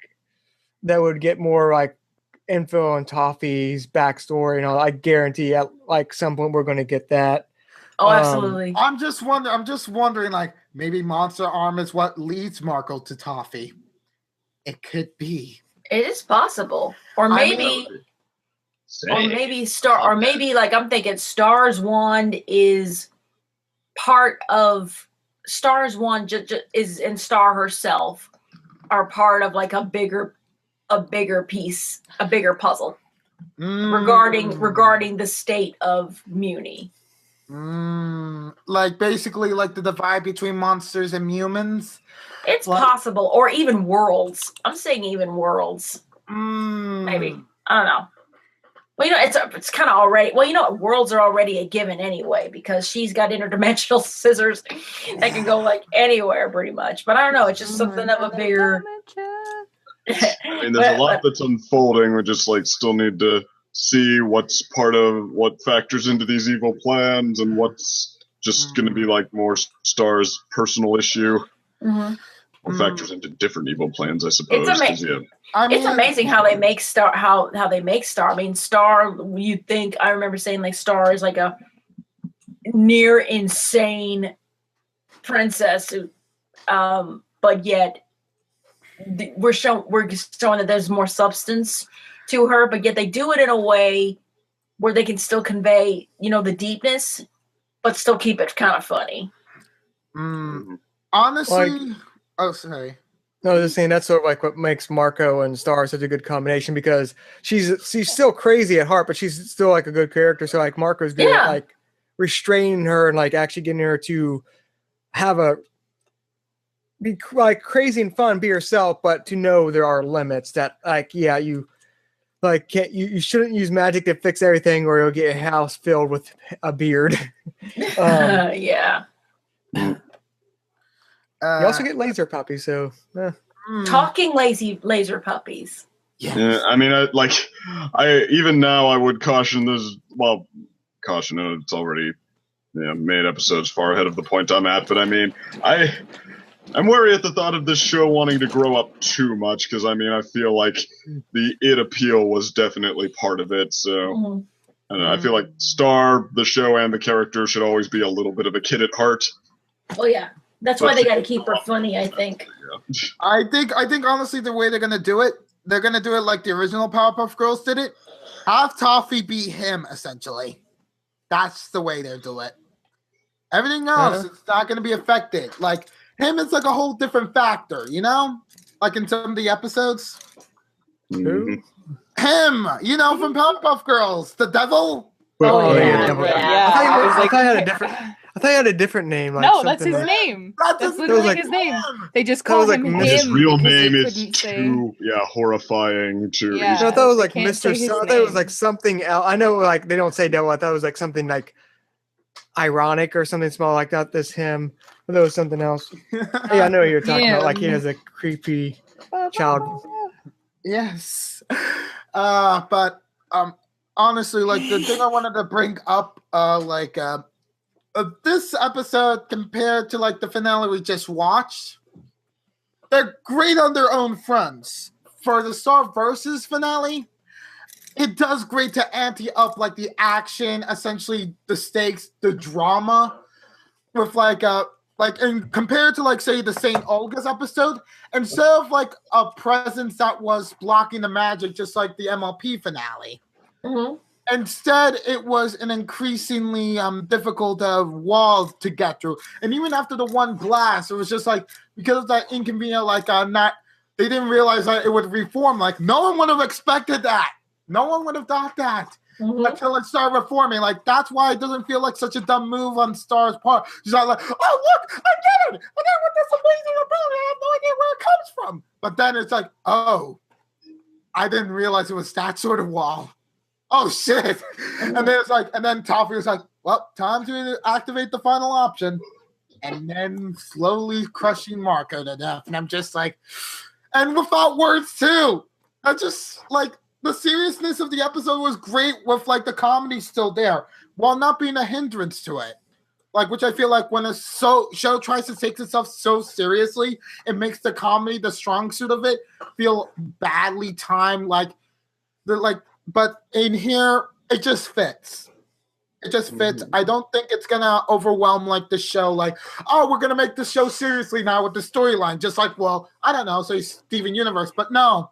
that would get more like info on Toffee's backstory and all. I guarantee at like some point we're going to get that. Oh, absolutely. I'm just wondering, like, maybe Monster Arm is what leads Marco to Toffee. It could be. It is possible, or maybe, like I'm thinking, Star's wand is part of Star's wand. Is and Star herself are part of like a bigger piece, a bigger puzzle regarding the state of Muni. Like basically like the divide between monsters and humans. It's possible, or even worlds. I'm saying even worlds. Maybe. I don't know. Well, you know, it's kind of already. Well, you know, worlds are already a given anyway because she's got interdimensional scissors that can go like anywhere, pretty much. But I don't know. It's just something of a bigger. I mean, there's a lot that's unfolding. We just like still need to see what's part of what factors into these evil plans and what's just going to be like more Star's personal issue. Mm-hmm. Or factors into different evil plans, I suppose. It's amazing how they make Star. How they make Star. I mean, Star. You think I remember saying like Star is like a near insane princess, but yet we're showing that there's more substance to her. But yet they do it in a way where they can still convey, you know, the deepness, but still keep it kind of funny. Honestly. Oh, sorry. No, I was just saying that's sort of like what makes Marco and Star such a good combination because she's still crazy at heart, but she's still like a good character. So like Marco's good at like restraining her and like actually getting her to be like crazy and fun, be herself, but to know there are limits that like you like can't you shouldn't use magic to fix everything or you'll get a house filled with a beard. Yeah. You also get laser puppies, so talking laser puppies. Yeah, I mean, I even now I would caution this. Well, caution it's already made episodes far ahead of the point I'm at. But I mean, I'm worried at the thought of this show wanting to grow up too much because I mean, I feel like the it appeal was definitely part of it. So I don't know, I feel like Star, the show, and the character should always be a little bit of a kid at heart. Oh yeah. That's why they got to keep her funny, I think. I think honestly the way they're gonna do it like the original Powerpuff Girls did it. Have Toffee beat him essentially. That's the way they'll do it. Everything else it's not gonna be affected. Like him, it's like a whole different factor, you know? Like in some of the episodes. Who? Him, you know, from Powerpuff Girls, the devil. Oh yeah. I thought he had a different name. Like no, that's his name. That's literally his name. They just call him him. His real name is too horrifying to. Yeah, I thought it was like Mr. I thought it was like something else. I know, like they don't say devil. I thought it was like something like ironic or something small like that. This him. But there was something else. Yeah, I know what you're talking about. Like he has a creepy child. Yes. But honestly, like the thing I wanted to bring up, this episode compared to like the finale we just watched, they're great on their own fronts. For the Star versus finale, it does great to ante up like the action, essentially the stakes, the drama, with and compared to like say the St. Olga's episode, instead of like a presence that was blocking the magic, just like the MLP finale. Mm-hmm. Instead, it was an increasingly difficult wall to get through. And even after the one blast, it was just like, because of that inconvenient, they didn't realize that it would reform. Like, no one would have expected that. No one would have thought that until it started reforming. Like, that's why it doesn't feel like such a dumb move on Star's part. She's not like, oh, look, I get it. I get what this amazing ability. I have no idea where it comes from. But then it's like, oh, I didn't realize it was that sort of wall. Oh shit! And then it's like, and then Toffee was like, "Well, time to activate the final option," and then slowly crushing Marco to death. And I'm just like, and without words too. I just like the seriousness of the episode was great with like the comedy still there, while not being a hindrance to it. Like, which I feel like when a show tries to take itself so seriously, it makes the comedy, the strong suit of it, feel badly timed. But in here, it just fits. It just fits. I don't think it's gonna overwhelm like the show. Like, oh, we're gonna make the show seriously now with the storyline. Just like, well, I don't know, say Steven Universe, but no,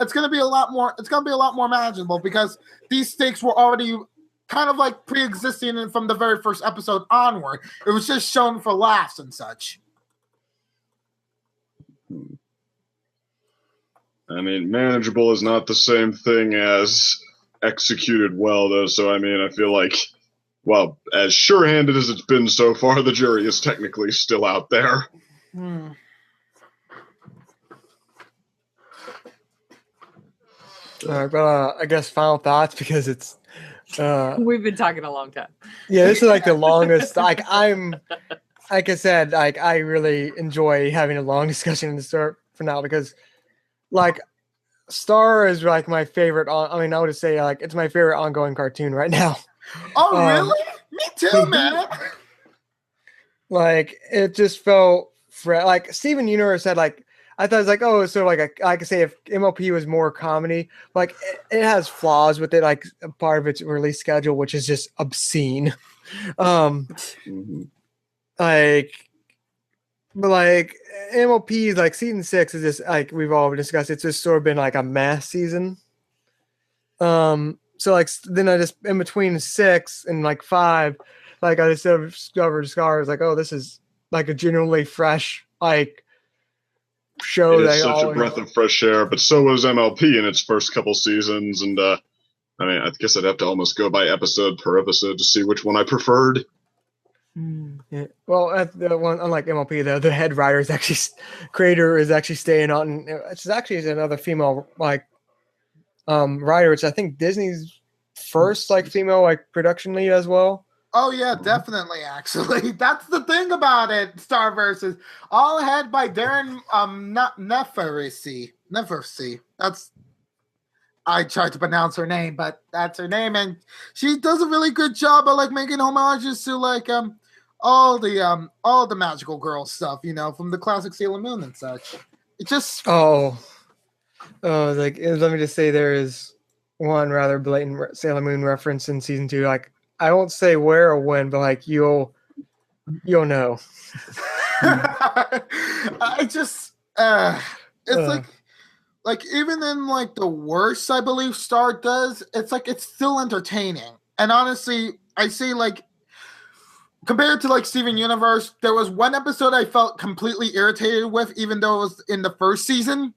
it's gonna be a lot more. It's gonna be a lot more manageable because these stakes were already kind of like pre-existing from the very first episode onward. It was just shown for laughs and such. I mean, manageable is not the same thing as executed well, though. So, I mean, I feel like, well, as sure-handed as it's been so far, the jury is technically still out there. All right, but I guess final thoughts because it's. We've been talking a long time. Yeah, this is like the longest. Like I said, like I really enjoy having a long discussion in the start for now because, like, Star is like my favorite. I mean, I would say like it's my favorite ongoing cartoon right now. Oh, really? Me too, man. Like it just felt like Steven Universe had like. I thought it was like, oh, so like I could say if MLP was more comedy, like it has flaws with it, like a part of its release schedule, which is just obscene. Like, but like MLP, like season 6 is just like we've all discussed. It's just sort of been like a mass season. So like then I just in between 6 and like 5, like I just discovered Scar. Like, oh, this is like a genuinely fresh like. Show it is such a breath of fresh air, but so was MLP in its first couple seasons, and I mean, I guess I'd have to almost go by episode per episode to see which one I preferred. Yeah. Well, the one unlike MLP, the head writer is actually creator is actually staying on. It's actually another female like writer, which I think Disney's first like female like production lead as well. Oh yeah, definitely. Actually, that's the thing about it. Starverse is all head by Darren Neferisi. That's I tried to pronounce her name, but that's her name, and she does a really good job of like making homages to like all the magical girl stuff, you know, from the classic Sailor Moon and such. It just like let me just say there is one rather blatant Sailor Moon reference in season 2, like. I won't say where or when, but like you'll know. I just it's like even in like the worst I believe Star does, it's like it's still entertaining. And honestly, I say like compared to like Steven Universe, there was one episode I felt completely irritated with, even though it was in the first season.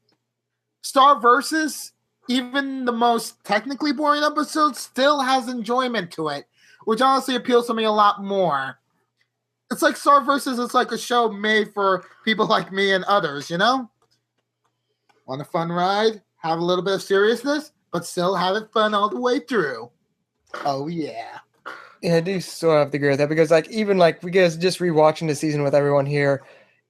Star Versus, even the most technically boring episode, still has enjoyment to it, which honestly appeals to me a lot more. It's like Star Versus is like a show made for people like me and others, you know? Want a fun ride? Have a little bit of seriousness, but still have it fun all the way through. Oh, yeah. Yeah, I do sort of have to agree with that because, like, even like we guys just rewatching the season with everyone here,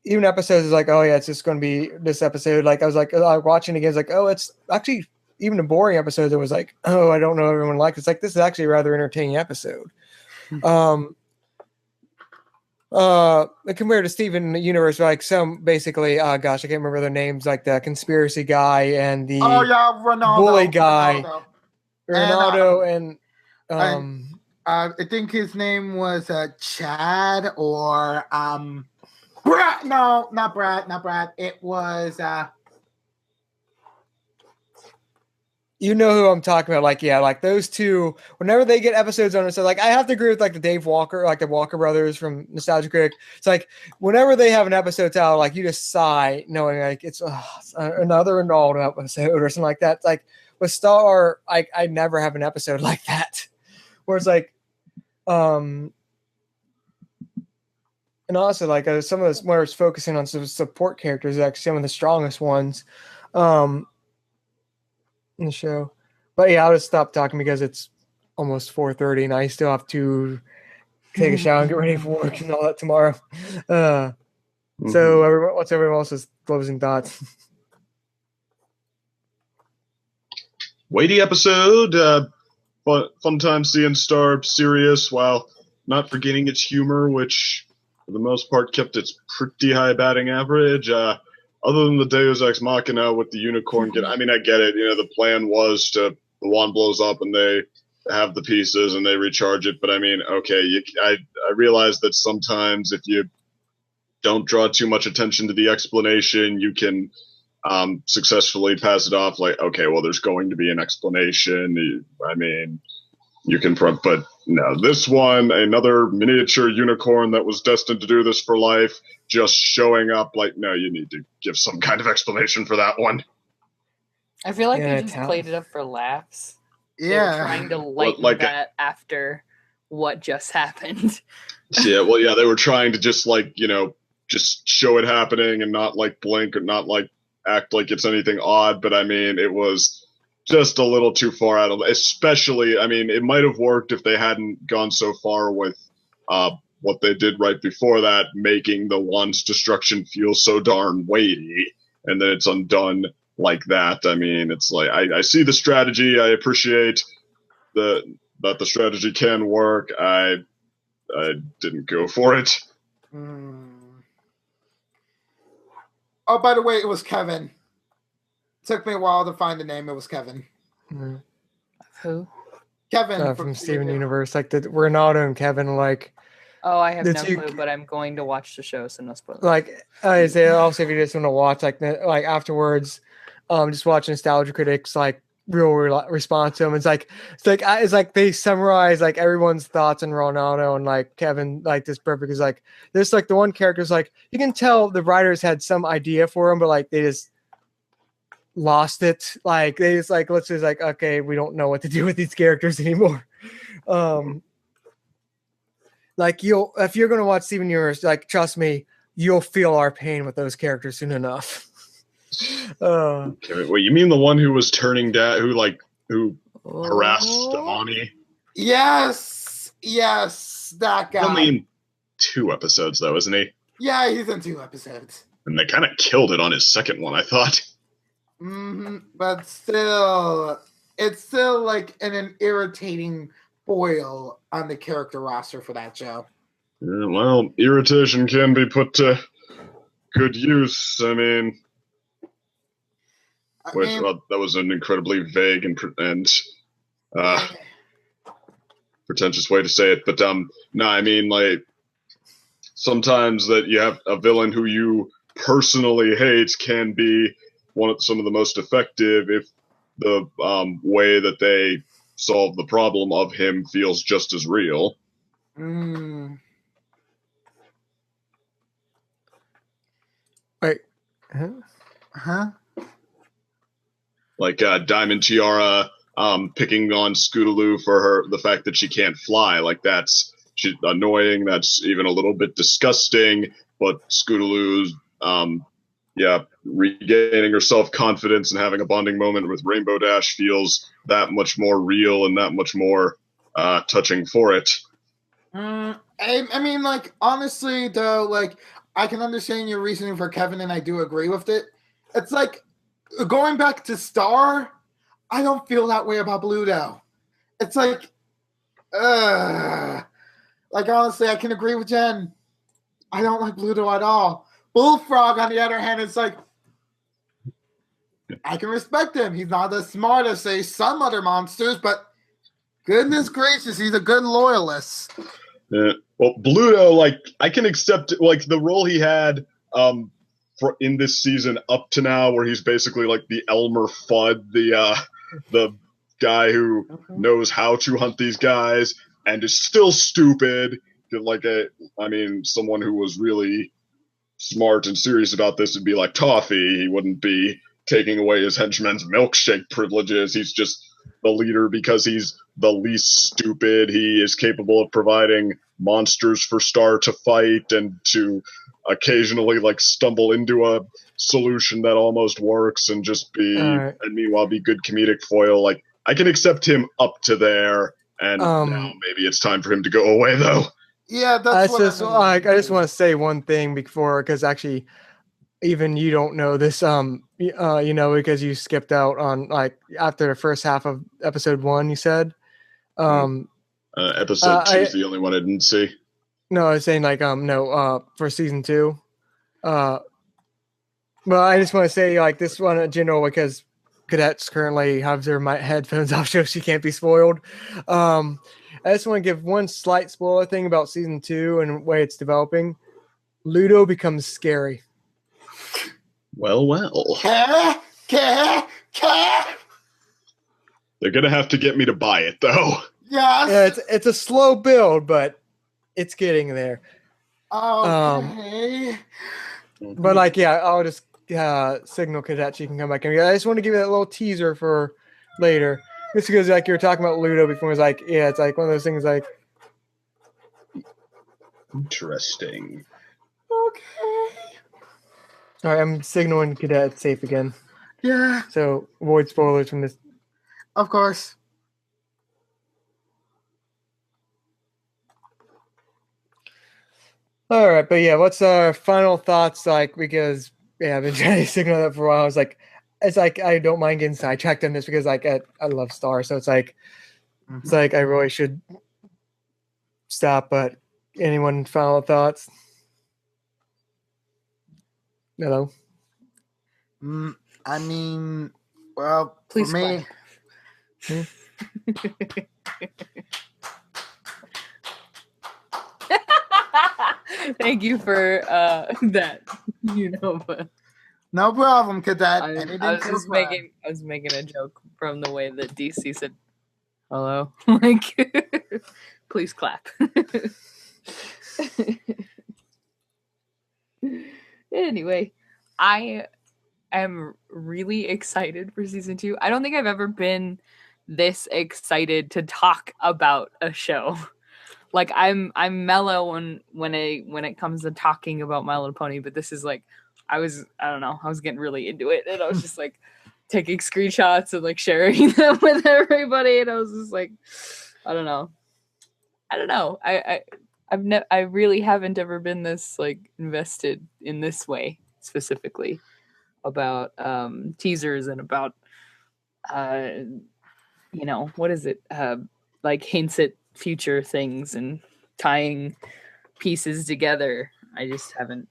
even episodes is like, oh yeah, it's just going to be this episode. Like I was like watching again, it's like, oh, it's actually even a boring episode that was like, oh, I don't know everyone likes. It's like this is actually a rather entertaining episode. Compared to Steven Universe, like some basically, gosh, I can't remember their names, like the conspiracy guy and the Ronaldo, bully guy, Ronaldo, and I think his name was Chad or Brad. No, not Brad. It was you know who I'm talking about. Like, yeah, like those two, whenever they get episodes on it. So like, I have to agree with like the Dave Walker, like the Walker brothers from Nostalgia Critic. It's like, whenever they have an episode out, like you just sigh knowing like it's another Ronaldo episode or something like that. It's like with Star, I never have an episode like that where it's like, and also like some of this where it's focusing on some support characters, like some of the strongest ones. In the show, but yeah, I'll just stop talking because it's almost 4:30 and I still have to take a shower and get ready for work and all that tomorrow. So what's everyone else's closing thoughts? weighty episode. Fun time seeing Star serious while not forgetting its humor, which for the most part kept its pretty high batting average. Other than the Deus Ex Machina with the unicorn, I mean, I get it. The plan was the wand blows up and they have the pieces and they recharge it. But I mean, okay, I realize that sometimes if you don't draw too much attention to the explanation, you can successfully pass it off like, okay, well, there's going to be an explanation. I mean, you can but no, this one, another miniature unicorn that was destined to do this for life, just showing up like, no, you need to give some kind of explanation for that one. I feel like Yeah, they just played it up for laughs. They were Yeah. trying to lighten that after what just happened. Yeah, well, yeah, they were trying to just just show it happening and not like blink or not like act like it's anything odd. But I mean, it was just a little too far out of, especially, I mean, it might have worked if they hadn't gone so far with what they did right before that, making the wand's destruction feel so darn weighty, and then it's undone like that. I mean, it's like, I see the strategy. I appreciate that the strategy can work. I didn't go for it. Oh, by the way, it was Kevin. Took me a while to find the name. It was Kevin. Who? Kevin From Steven Universe, like the Renato and Kevin, like. Oh, I have The no two- clue, but I'm going to watch the show, so no spoilers. Like I say, also if you just want to watch like afterwards, just watch Nostalgia Critics like real response to them. It's like they summarize like everyone's thoughts on Ronaldo and like Kevin like this perfect is like this like the one character is like you can tell the writers had some idea for him, but like they just lost it. Like they just like let's just like okay, we don't know what to do with these characters anymore. Like if you're gonna watch Steven Universe, like trust me, you'll feel our pain with those characters soon enough. Okay, well, you mean the one who was turning down, who harassed Amani? Yes, that guy. Only in 2 episodes, though, isn't he? Yeah, he's in 2 episodes. And they kind of killed it on his second one, I thought. But still, it's still like an irritating foil on the character roster for that show. Yeah, well, irritation can be put to good use. I mean, that was an incredibly vague and pretentious way to say it. But no, I mean, like sometimes that you have a villain who you personally hate can be some of the most effective if the way that they solve the problem of him feels just as real. Wait. Huh? Like Diamond Tiara picking on Scootaloo for the fact that she can't fly. Like she's annoying. That's even a little bit disgusting. But Scootaloo's regaining her self-confidence and having a bonding moment with Rainbow Dash feels that much more real and that much more touching for it. I mean, like, honestly, though, like, I can understand your reasoning for Kevin, and I do agree with it. It's like, going back to Star, I don't feel that way about Bluto. It's like, honestly, I can agree with Jen. I don't like Bluto at all. Bullfrog, on the other hand, it's like, I can respect him. He's not as smart as, say, some other monsters, but goodness gracious, he's a good loyalist. Yeah. Well, Bluto, like, I can accept, like, the role he had in this season up to now, where he's basically like the Elmer Fudd, the guy who knows how to hunt these guys and is still stupid. Like someone who was really smart and serious about this would be like Toffee. He wouldn't be taking away his henchmen's milkshake privileges. He's just the leader because he's the least stupid. He is capable of providing monsters for Star to fight and to occasionally like stumble into a solution that almost works and just and meanwhile be good comedic foil. Like, I can accept him up to there, and now maybe it's time for him to go away though. Yeah, that's I just want to say one thing because actually even you don't know this, because you skipped out on like after the first half of episode 1. You said, Episode 2 is the only one I didn't see. No, I was saying like for season 2. Well, I just want to say like this one in general because cadets currently have their headphones off so she can't be spoiled. I just want to give one slight spoiler thing about season 2 and the way it's developing. Ludo becomes scary. Well. They're gonna have to get me to buy it though. Yes. Yeah, it's a slow build, but it's getting there. Okay. But like, yeah, I'll just signal cadet she can come back. And I just want to give you that little teaser for later. Just because like you were talking about Ludo before, it's like, yeah, it's like one of those things like. Interesting. Okay. All right, I'm signaling cadet safe again. Yeah. So avoid spoilers from this. Of course. All right, but yeah, what's our final thoughts like? Because yeah, I've been trying to signal that for a while. It's like I don't mind getting sidetracked on this because like I love Star, so it's like I really should stop. But anyone final thoughts? Hello. I mean, well, Please for me. Thank you for that. But No problem, cadet. I was making a joke from the way that DC said hello. Like, please clap. Anyway, I am really excited for season 2. I don't think I've ever been this excited to talk about a show. Like I'm mellow when it comes to talking about My Little Pony, but this is like I was getting really into it, and I was just like taking screenshots and like sharing them with everybody, and I was just like, I don't know. I really haven't ever been this like invested in this way specifically about teasers and about what is it like hints at future things and tying pieces together. I just haven't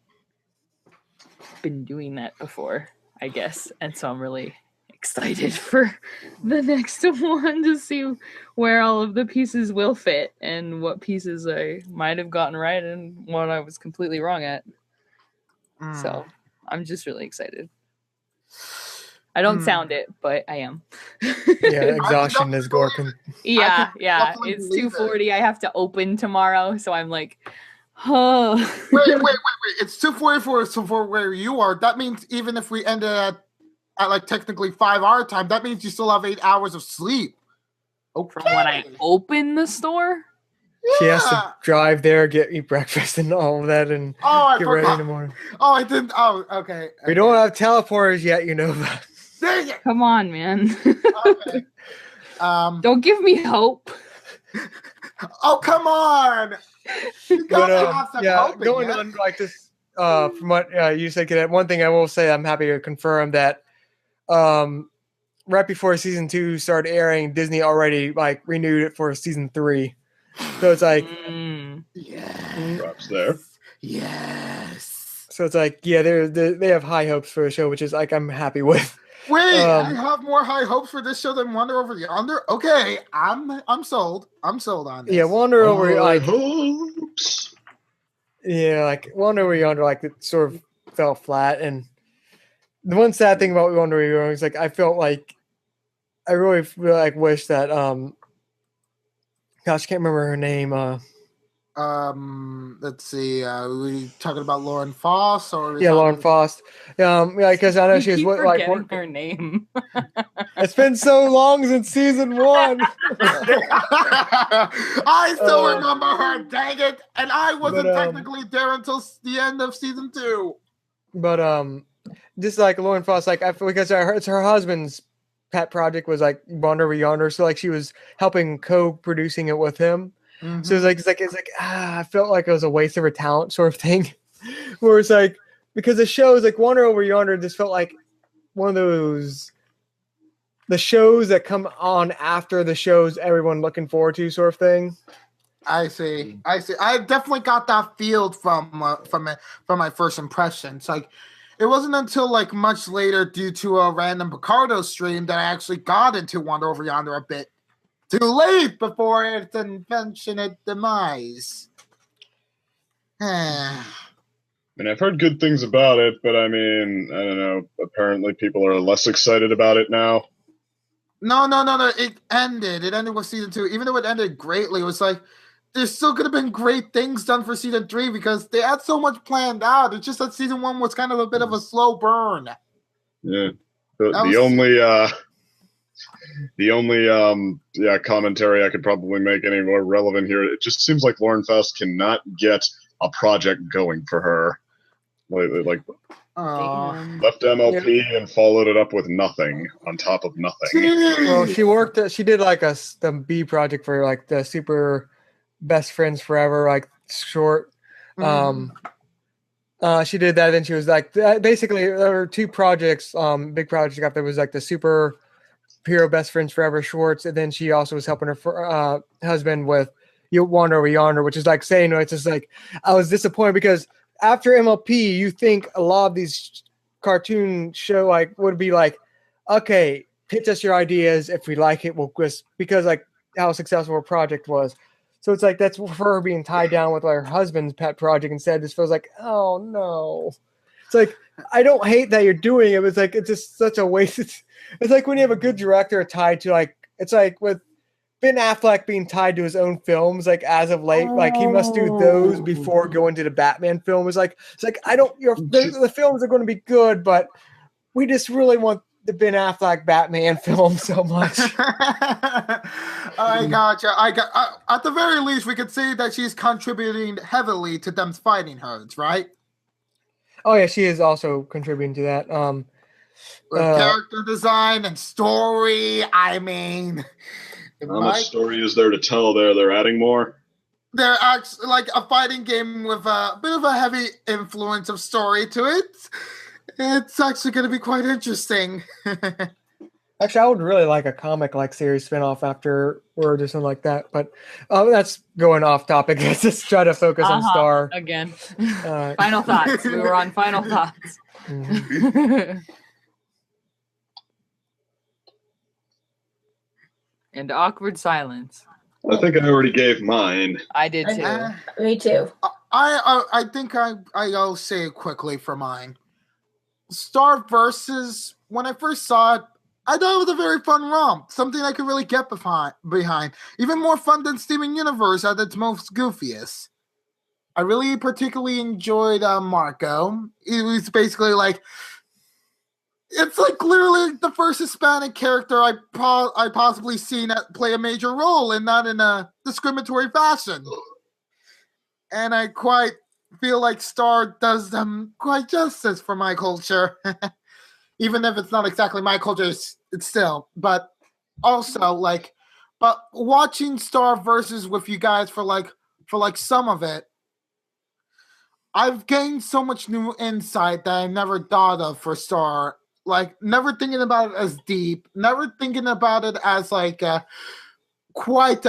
been doing that before, I guess, and so I'm really excited for the next one to see where all of the pieces will fit and what pieces I might have gotten right and what I was completely wrong at. So I'm just really excited. I don't sound it, but I am. Yeah, exhaustion is Gorkin. Yeah. It's 2:40. I have to open tomorrow, so I'm like, oh. Wait. It's 2:44. So for where you are, that means even if we ended at like technically 5 hour time, that means you still have 8 hours of sleep. Okay. From when I open the store? She has to drive there, eat breakfast and all of that, and get ready in the morning. Oh, I didn't. Oh, okay. We don't have teleporters yet, you know. Dang it. Come on, man. Okay. Don't give me hope. Oh, come on. Going on like this, from what you said, Cadet, one thing I will say, I'm happy to confirm that right before season 2 started airing, Disney already like renewed it for season 3. So it's like, Props there. Yes. So it's like, yeah, they have high hopes for the show, which is like I'm happy with. Wait, I have more high hopes for this show than Wonder Over Yonder. Okay, I'm sold. I'm sold on this. Yeah, Wonder Over like hopes. Yeah, like Wonder Over Yonder, like it sort of fell flat. And the one sad thing about Wonder Over Yonder is like I felt like I really like wish that gosh, I can't remember her name. Let's see. We talking about Lauren Foss or Lauren Foss. Yeah, because I know she's like her name. It's been so long since season 1. I still remember her. Dang it! And I wasn't technically there until the end of season 2. But just like Lauren Foss, like because it's her husband's pet project was like Wonder Over Yonder, so like she was helping co-producing it with him. So it's like I felt like it was a waste of her talent sort of thing. Where it's like because the shows like Wander Over Yonder just felt like one of the shows that come on after the shows everyone looking forward to sort of thing. I see. I definitely got that feel from my first impression. It's like it wasn't until like much later, due to a random Picardo stream, that I actually got into Wander Over Yonder a bit too late before its unfortunate demise. And I've heard good things about it, but I mean, I don't know. Apparently, people are less excited about it now. No. It ended. It ended with season 2. Even though it ended greatly, it was like there's still could have been great things done for season 3 because they had so much planned out. It's just that season 1 was kind of a bit of a slow burn. Yeah. The only commentary I could probably make any more relevant here, it just seems like Lauren Faust cannot get a project going for her. Like left MLP and followed it up with nothing on top of nothing. Well, she did like the B project for like the Super Best Friends Forever like short. She did that, and she was like basically there were 2 projects, big projects up there was like the Super Hero Best Friends Forever shorts, and then she also was helping her husband with You Wander Over Yonder, which is like saying it's just like I was disappointed because after MLP you think a lot of these cartoon show like would be like, okay, pitch us your ideas, if we like it we'll just, because like how successful her project was. So it's like that's for her being tied down with her husband's pet project instead. This feels like, oh no. It's like I don't hate that you're doing it, but it's like it's just such a waste. It's like when you have a good director tied to like, it's like with Ben Affleck being tied to his own films, like as of late, like he must do those before going to the Batman film. It's like I don't. The films are going to be good, but we just really want the Ben Affleck Batman film so much. I gotcha. At the very least, we could say that she's contributing heavily to them fighting herds, right? Oh yeah, she is also contributing to that. Character design and story. I mean, how much story is there to tell there? They're adding more? They're actually like a fighting game with a bit of a heavy influence of story to it. It's actually going to be quite interesting. Actually, I would really like a comic like series spinoff afterward or something like that. But that's going off topic. Let's just try to focus on Star. Again. Final thoughts. We were on final thoughts. And awkward silence. I think I already gave mine. I did too. Me too. I think I'll say it quickly for mine. Star Versus, when I first saw it, I thought it was a very fun romp, something I could really get behind. Even more fun than Steven Universe at its most goofiest. I really particularly enjoyed Marco. It was basically like, it's like literally the first Hispanic character I possibly seen play a major role, and not in a discriminatory fashion. And I quite feel like Star does them quite justice for my culture. Even if it's not exactly my culture, it's still. But also, like, but watching Star Versus with you guys for some of it, I've gained so much new insight that I never thought of for Star. Like, never thinking about it as deep, never thinking about it as like quite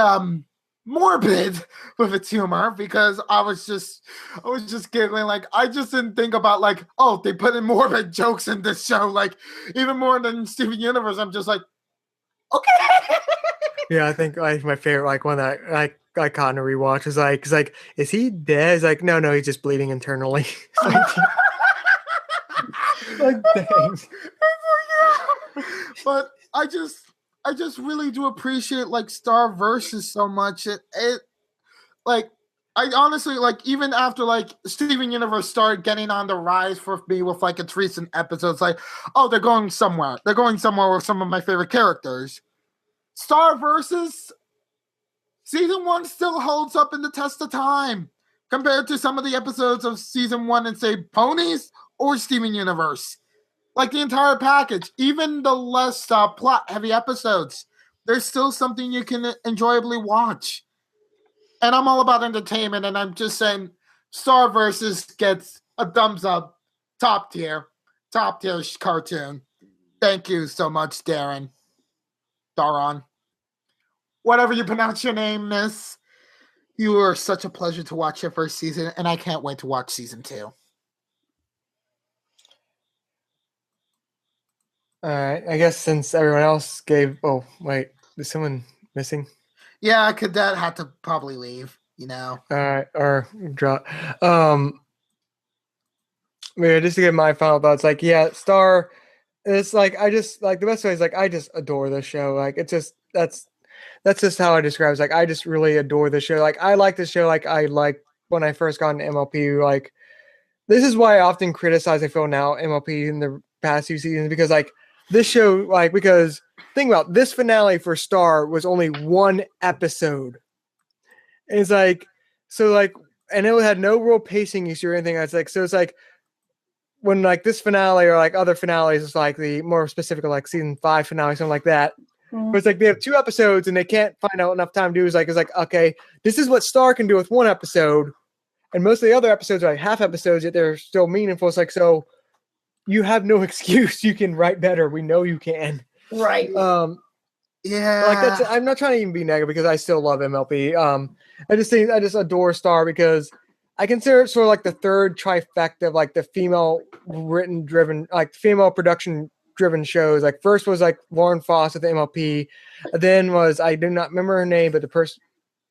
morbid with its humor, because I was just giggling. Like, I just didn't think about like, oh, they put in morbid jokes in this show, like even more than Steven Universe. I'm just like, okay. Yeah, I think like my favorite, like one that I caught in a rewatch is like, is he dead? It's like, no, he's just bleeding internally. Like, thanks. But I just really do appreciate like Star Versus so much. It like, I honestly, like, even after like Steven Universe started getting on the rise for me with like its recent episodes, like, oh, they're going somewhere with some of my favorite characters. Star Versus season 1 still holds up in the test of time compared to some of the episodes of season 1 and say Ponies or Steven Universe. Like the entire package, even the less plot-heavy episodes, there's still something you can enjoyably watch. And I'm all about entertainment, and I'm just saying Star Versus gets a thumbs up top tier cartoon. Thank you so much, Daron. Whatever you pronounce your name, miss. You were such a pleasure to watch your first season, and I can't wait to watch season 2. All right. I guess since everyone else gave. Oh wait, is someone missing? Yeah, Cadet had to probably leave. All right, or drop. Yeah, just to get my final thoughts. Like, yeah, Star. It's like I just like the best way is like I just adore the show. Like it's just that's just how I describe it. It's like I just really adore the show. Like I like the show. Like I like when I first got into MLP. Like this is why I often criticize. I feel now MLP in the past few seasons because like this show. Like because think about this finale for Star was only one episode. And it's like so like and it had no real pacing issue or anything. It's like so it's like. When like this finale or like other finales is like the more specific like season 5 finale, something like that. But it's like they have 2 episodes and they can't find out enough time to do is like it's like okay, this is what Star can do with 1 episode, and most of the other episodes are like half episodes yet they're still meaningful. It's like so you have no excuse. You can write better. We know you can. Right. Yeah. Like that's I'm not trying to even be negative because I still love MLP. I just adore Star because I consider it sort of like the third trifecta of like the female written driven, like female production driven shows. Like first was like Lauren Foss at the MLP. Then was, I do not remember her name, but the person,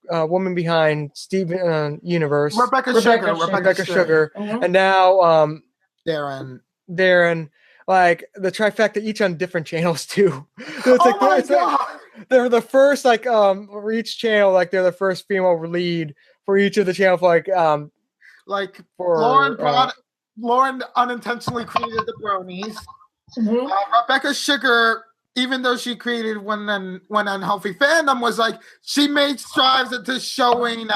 woman behind Steven Universe. Rebecca Sugar. Mhm. And now Darren. Like the trifecta each on different channels too. So it's Oh like, my it's like God. they're the first like for each channel, like they're the first female lead for each of the channels, Like for Lauren unintentionally created the bronies. Mhm. Rebecca Sugar, even though she created when Unhealthy Fandom, was like she made strides into showing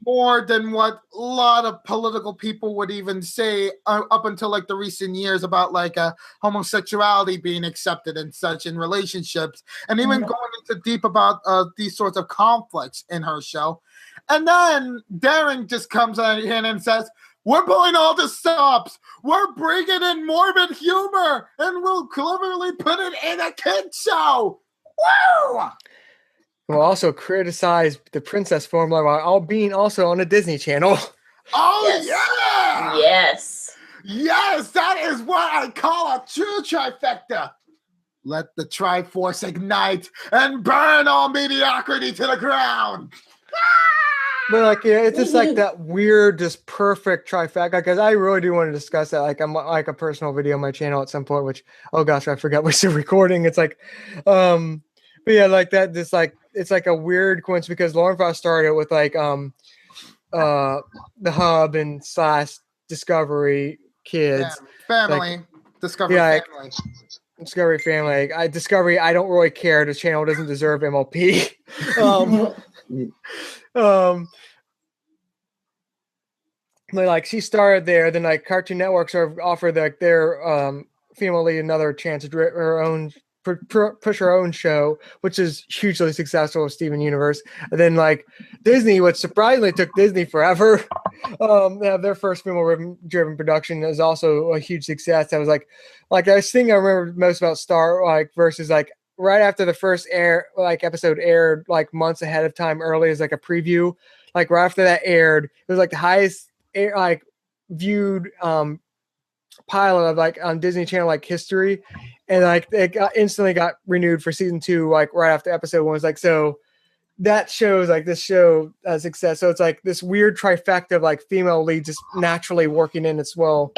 more than what a lot of political people would even say up until like the recent years about like homosexuality being accepted and such in relationships, and even going into deep about these sorts of conflicts in her show. And then Darren just comes in and says, we're pulling all the stops. We're bringing in morbid humor, and we'll cleverly put it in a kid show. Woo! We'll also criticize the princess formula while all being also on a Disney Channel. Oh, Yes. yeah! Yes. Yes, that is what I call a true trifecta. Let the Triforce ignite and burn all mediocrity to the ground. But like, yeah, it's just like that weird, just perfect trifecta. Because I really do want to discuss that. Like, I'm like a personal video on my channel at some point. Which, oh gosh, I forgot we're still recording. It's like, but yeah, like that. Just like it's like a weird coincidence because Lauren Foss started with like the Hub and / Discovery Kids. Yeah, family. Like, Discovery yeah, Family. Discovery Family. Discovery. I don't really care. The channel doesn't deserve MLP. But like she started there, then like Cartoon Network sort of offered like their female lead another chance to do her own push her own show, which is hugely successful with Steven Universe. And then like Disney, which surprisingly took Disney forever, they have their first female driven production is also a huge success. I was like I think I remember most about Star like versus like right after the first episode aired like months ahead of time early as like a preview. Like right after that aired, it was like the highest viewed pilot of like on Disney Channel like history, and like it instantly got renewed for season 2 like right after episode 1. Was like so that shows like this show success. So it's like this weird trifecta of like female lead just naturally working in as well.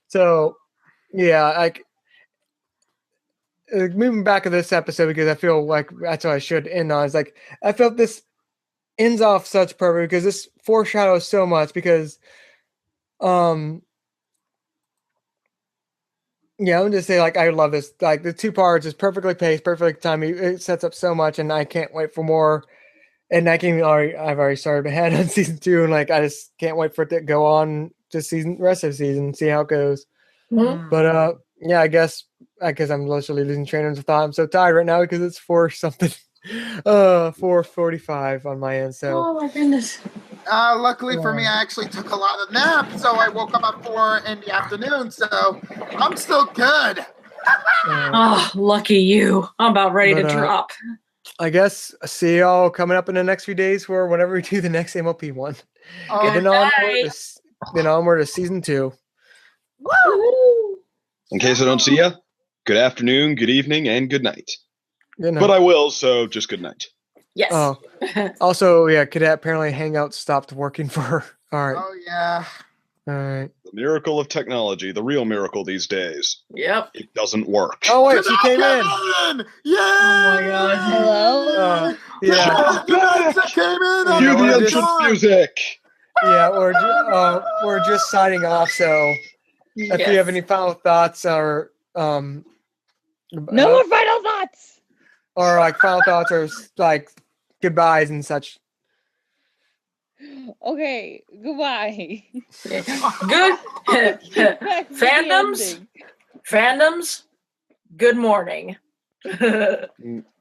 So yeah, like moving back to this episode because I feel like that's what I should end on. Is like I felt this ends off such perfect because this foreshadows so much because yeah, I'm just say like I love this. Like the 2 parts is perfectly paced, perfect timing. It sets up so much, and I can't wait for more. And I've already started ahead on season 2, and like I just can't wait for it to go on to rest of the season, see how it goes. Mhm. But yeah, I guess I'm literally losing trainers of thought. I'm so tired right now because it's 4:45 on my end. So Oh my goodness. Luckily for me, I actually took a lot of naps, so I woke up at 4 in the afternoon, so I'm still good. Oh, lucky you. I'm about ready to drop. I guess see y'all coming up in the next few days for whenever we do the next MLP one. And then onward to season 2. Woo! In case I don't see ya, good afternoon, good evening, and good night. Good night. But I will, so just good night. Yes. Oh. Also, yeah, Cadet apparently Hangout stopped working for her. All right. Oh, yeah. All right. The miracle of technology, the real miracle these days. Yep. It doesn't work. Oh, wait, she came in. Yeah. Oh, my God. Hello? Yeah. Came in. Cue we're the just- entrance music. Yeah, we're just signing off, so if you have any final thoughts or No more final thoughts. or like final thoughts or like goodbyes and such. Okay, goodbye. Good. Back to the Fandoms? ending. Fandoms, good morning.